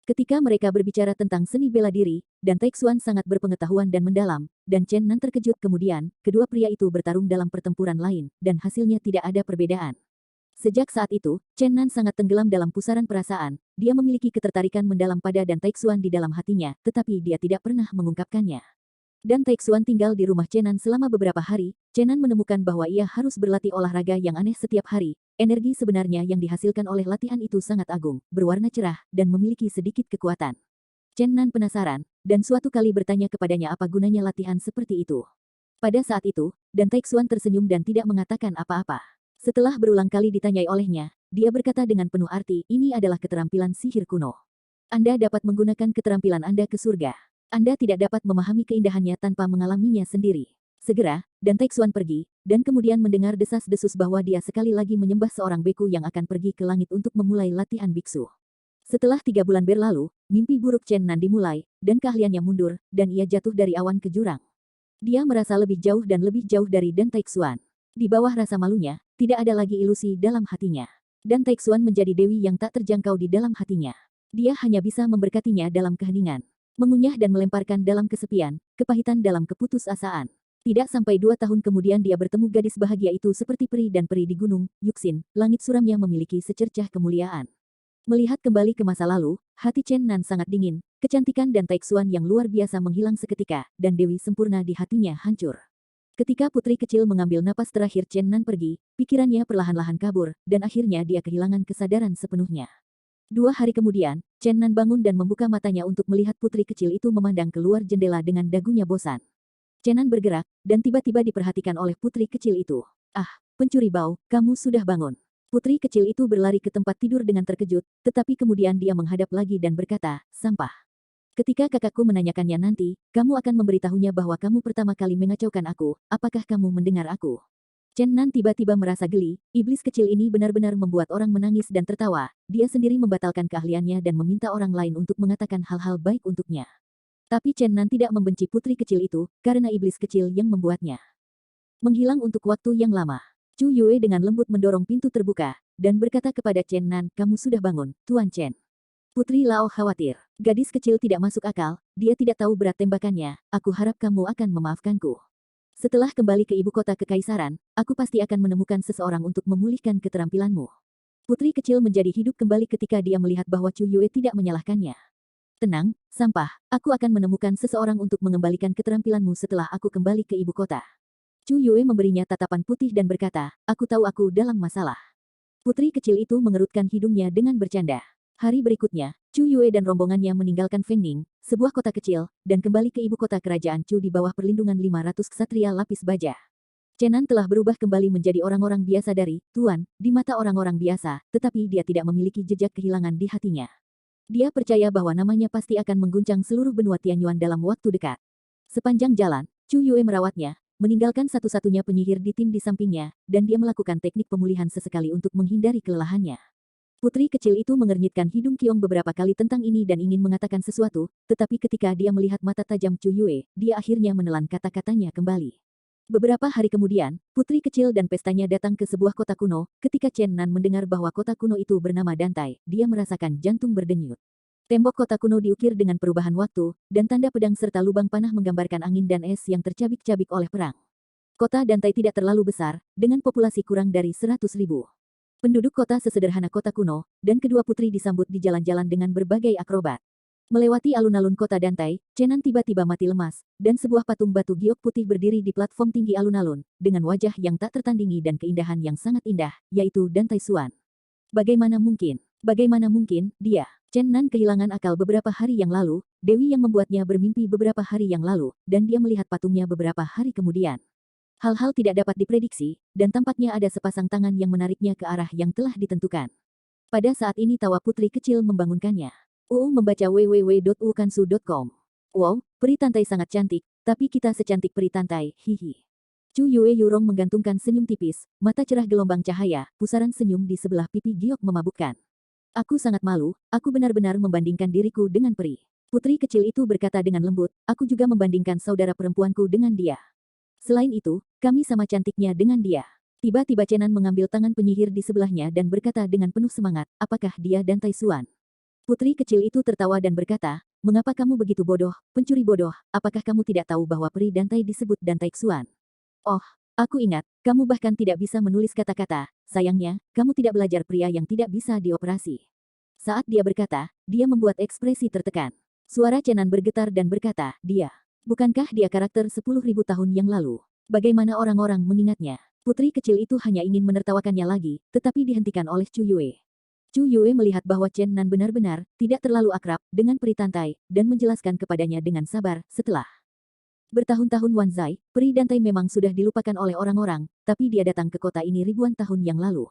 Ketika mereka berbicara tentang seni bela diri, Dan Taixuan sangat berpengetahuan dan mendalam, dan Chen Nan terkejut kemudian, kedua pria itu bertarung dalam pertempuran lain, dan hasilnya tidak ada perbedaan. Sejak saat itu, Chen Nan sangat tenggelam dalam pusaran perasaan, dia memiliki ketertarikan mendalam pada Dan Taixuan di dalam hatinya, tetapi dia tidak pernah mengungkapkannya. Dan Taixuan tinggal di rumah Chen Nan selama beberapa hari. Chen Nan menemukan bahwa ia harus berlatih olahraga yang aneh setiap hari. Energi sebenarnya yang dihasilkan oleh latihan itu sangat agung, berwarna cerah, dan memiliki sedikit kekuatan. Chen Nan penasaran, dan suatu kali bertanya kepadanya apa gunanya latihan seperti itu. Pada saat itu, Dan Taixuan tersenyum dan tidak mengatakan apa-apa. Setelah berulang kali ditanyai olehnya, dia berkata dengan penuh arti, ini adalah keterampilan sihir kuno. Anda dapat menggunakan keterampilan Anda ke surga. Anda tidak dapat memahami keindahannya tanpa mengalaminya sendiri. Segera, Dan Taixuan pergi, dan kemudian mendengar desas-desus bahwa dia sekali lagi menyembah seorang beku yang akan pergi ke langit untuk memulai latihan biksu. Setelah 3 bulan berlalu, mimpi buruk Chen Nan dimulai, dan keahliannya mundur, dan ia jatuh dari awan ke jurang. Dia merasa lebih jauh dan lebih jauh dari Dan Taixuan. Di bawah rasa malunya, tidak ada lagi ilusi dalam hatinya. Dan Taixuan menjadi dewi yang tak terjangkau di dalam hatinya. Dia hanya bisa memberkatinya dalam keheningan. Mengunyah dan melemparkan dalam kesepian, kepahitan dalam keputusasaan. Tidak sampai 2 tahun kemudian dia bertemu gadis bahagia itu seperti peri dan peri di gunung, Yuxin, langit suramnya memiliki secercah kemuliaan. Melihat kembali ke masa lalu, hati Chen Nan sangat dingin, kecantikan Dan Taixuan yang luar biasa menghilang seketika, dan Dewi sempurna di hatinya hancur. Ketika putri kecil mengambil napas terakhir Chen Nan pergi, pikirannya perlahan-lahan kabur, dan akhirnya dia kehilangan kesadaran sepenuhnya. 2 hari kemudian, Chen Nan bangun dan membuka matanya untuk melihat putri kecil itu memandang keluar jendela dengan dagunya bosan. Chen Nan bergerak, dan tiba-tiba diperhatikan oleh putri kecil itu. Ah, pencuri bau, kamu sudah bangun. Putri kecil itu berlari ke tempat tidur dengan terkejut, tetapi kemudian dia menghadap lagi dan berkata, sampah. Ketika kakakku menanyakannya nanti, kamu akan memberitahunya bahwa kamu pertama kali mengacaukan aku, apakah kamu mendengar aku? Chen Nan tiba-tiba merasa geli, iblis kecil ini benar-benar membuat orang menangis dan tertawa, dia sendiri membatalkan keahliannya dan meminta orang lain untuk mengatakan hal-hal baik untuknya. Tapi Chen Nan tidak membenci putri kecil itu, karena iblis kecil yang membuatnya menghilang untuk waktu yang lama. Chu Yue dengan lembut mendorong pintu terbuka, dan berkata kepada Chen Nan, kamu sudah bangun, Tuan Chen. Putri Lao khawatir, gadis kecil tidak masuk akal, dia tidak tahu berat tembakannya, aku harap kamu akan memaafkanku. Setelah kembali ke ibu kota kekaisaran, aku pasti akan menemukan seseorang untuk memulihkan keterampilanmu. Putri kecil menjadi hidup kembali ketika dia melihat bahwa Chu Yue tidak menyalahkannya. Tenang, sampah, aku akan menemukan seseorang untuk mengembalikan keterampilanmu setelah aku kembali ke ibu kota. Chu Yue memberinya tatapan putih dan berkata, aku tahu aku dalam masalah. Putri kecil itu mengerutkan hidungnya dengan bercanda. Hari berikutnya, Chu Yue dan rombongannya meninggalkan Fengning, sebuah kota kecil, dan kembali ke ibu kota kerajaan Chu di bawah perlindungan 500 ksatria lapis baja. Chenan telah berubah kembali menjadi orang-orang biasa dari Tuan di mata orang-orang biasa, tetapi dia tidak memiliki jejak kehilangan di hatinya. Dia percaya bahwa namanya pasti akan mengguncang seluruh benua Tianyuan dalam waktu dekat. Sepanjang jalan, Chu Yue merawatnya, meninggalkan satu-satunya penyihir di tim di sampingnya, dan dia melakukan teknik pemulihan sesekali untuk menghindari kelelahannya. Putri kecil itu mengernyitkan hidung Kiong beberapa kali tentang ini dan ingin mengatakan sesuatu, tetapi ketika dia melihat mata tajam Chu Yue, dia akhirnya menelan kata-katanya kembali. Beberapa hari kemudian, putri kecil dan pestanya datang ke sebuah kota kuno. Ketika Chen Nan mendengar bahwa kota kuno itu bernama Dantai, dia merasakan jantung berdenyut. Tembok kota kuno diukir dengan perubahan waktu, dan tanda pedang serta lubang panah menggambarkan angin dan es yang tercabik-cabik oleh perang. Kota Dantai tidak terlalu besar, dengan populasi kurang dari 100.000 penduduk. Kota sesederhana kota kuno, dan kedua putri disambut di jalan-jalan dengan berbagai akrobat. Melewati alun-alun kota Dantai, Chenan tiba-tiba mati lemas, dan sebuah patung batu giok putih berdiri di platform tinggi alun-alun, dengan wajah yang tak tertandingi dan keindahan yang sangat indah, yaitu Dantai Xuan. Bagaimana mungkin? Bagaimana mungkin, dia? Chen Nan kehilangan akal beberapa hari yang lalu, Dewi yang membuatnya bermimpi beberapa hari yang lalu, dan dia melihat patungnya beberapa hari kemudian. Hal-hal tidak dapat diprediksi, dan tampaknya ada sepasang tangan yang menariknya ke arah yang telah ditentukan. Pada saat ini tawa putri kecil membangunkannya. Membaca www.ukansu.com. Wow, peri tantai sangat cantik, tapi kita secantik peri tantai, hihi. Chu Yue Yurong menggantungkan senyum tipis, mata cerah gelombang cahaya, pusaran senyum di sebelah pipi giok memabukkan. Aku sangat malu, aku benar-benar membandingkan diriku dengan peri. Putri kecil itu berkata dengan lembut, aku juga membandingkan saudara perempuanku dengan dia. Selain itu, kami sama cantiknya dengan dia. Tiba-tiba Chenan mengambil tangan penyihir di sebelahnya dan berkata dengan penuh semangat, apakah dia Dantai Xuan? Putri kecil itu tertawa dan berkata, mengapa kamu begitu bodoh, pencuri bodoh, apakah kamu tidak tahu bahwa peri Dantai disebut Dantai Xuan? Oh, aku ingat, kamu bahkan tidak bisa menulis kata-kata, sayangnya, kamu tidak belajar pria yang tidak bisa dioperasi. Saat dia berkata, dia membuat ekspresi tertekan. Suara Chenan bergetar dan berkata, dia. Bukankah dia karakter 10.000 tahun yang lalu? Bagaimana orang-orang mengingatnya? Putri kecil itu hanya ingin menertawakannya lagi, tetapi dihentikan oleh Chu Yue. Chu Yue melihat bahwa Chen Nan benar-benar tidak terlalu akrab dengan peri Dantai, dan menjelaskan kepadanya dengan sabar, setelah bertahun-tahun Wanzai, peri Dantai memang sudah dilupakan oleh orang-orang, tapi dia datang ke kota ini ribuan tahun yang lalu.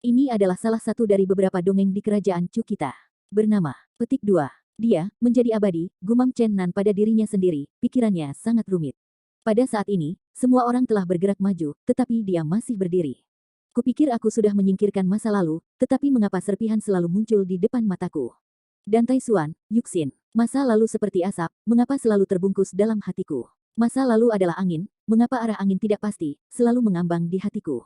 Ini adalah salah satu dari beberapa dongeng di kerajaan Chu kita. Bernama, petik 2. Dia, menjadi abadi, gumam Chen Nan pada dirinya sendiri, pikirannya sangat rumit. Pada saat ini, semua orang telah bergerak maju, tetapi dia masih berdiri. Kupikir aku sudah menyingkirkan masa lalu, tetapi mengapa serpihan selalu muncul di depan mataku? Dantai Xuan, Yuxin. Masa lalu seperti asap, mengapa selalu terbungkus dalam hatiku? Masa lalu adalah angin, mengapa arah angin tidak pasti, selalu mengambang di hatiku?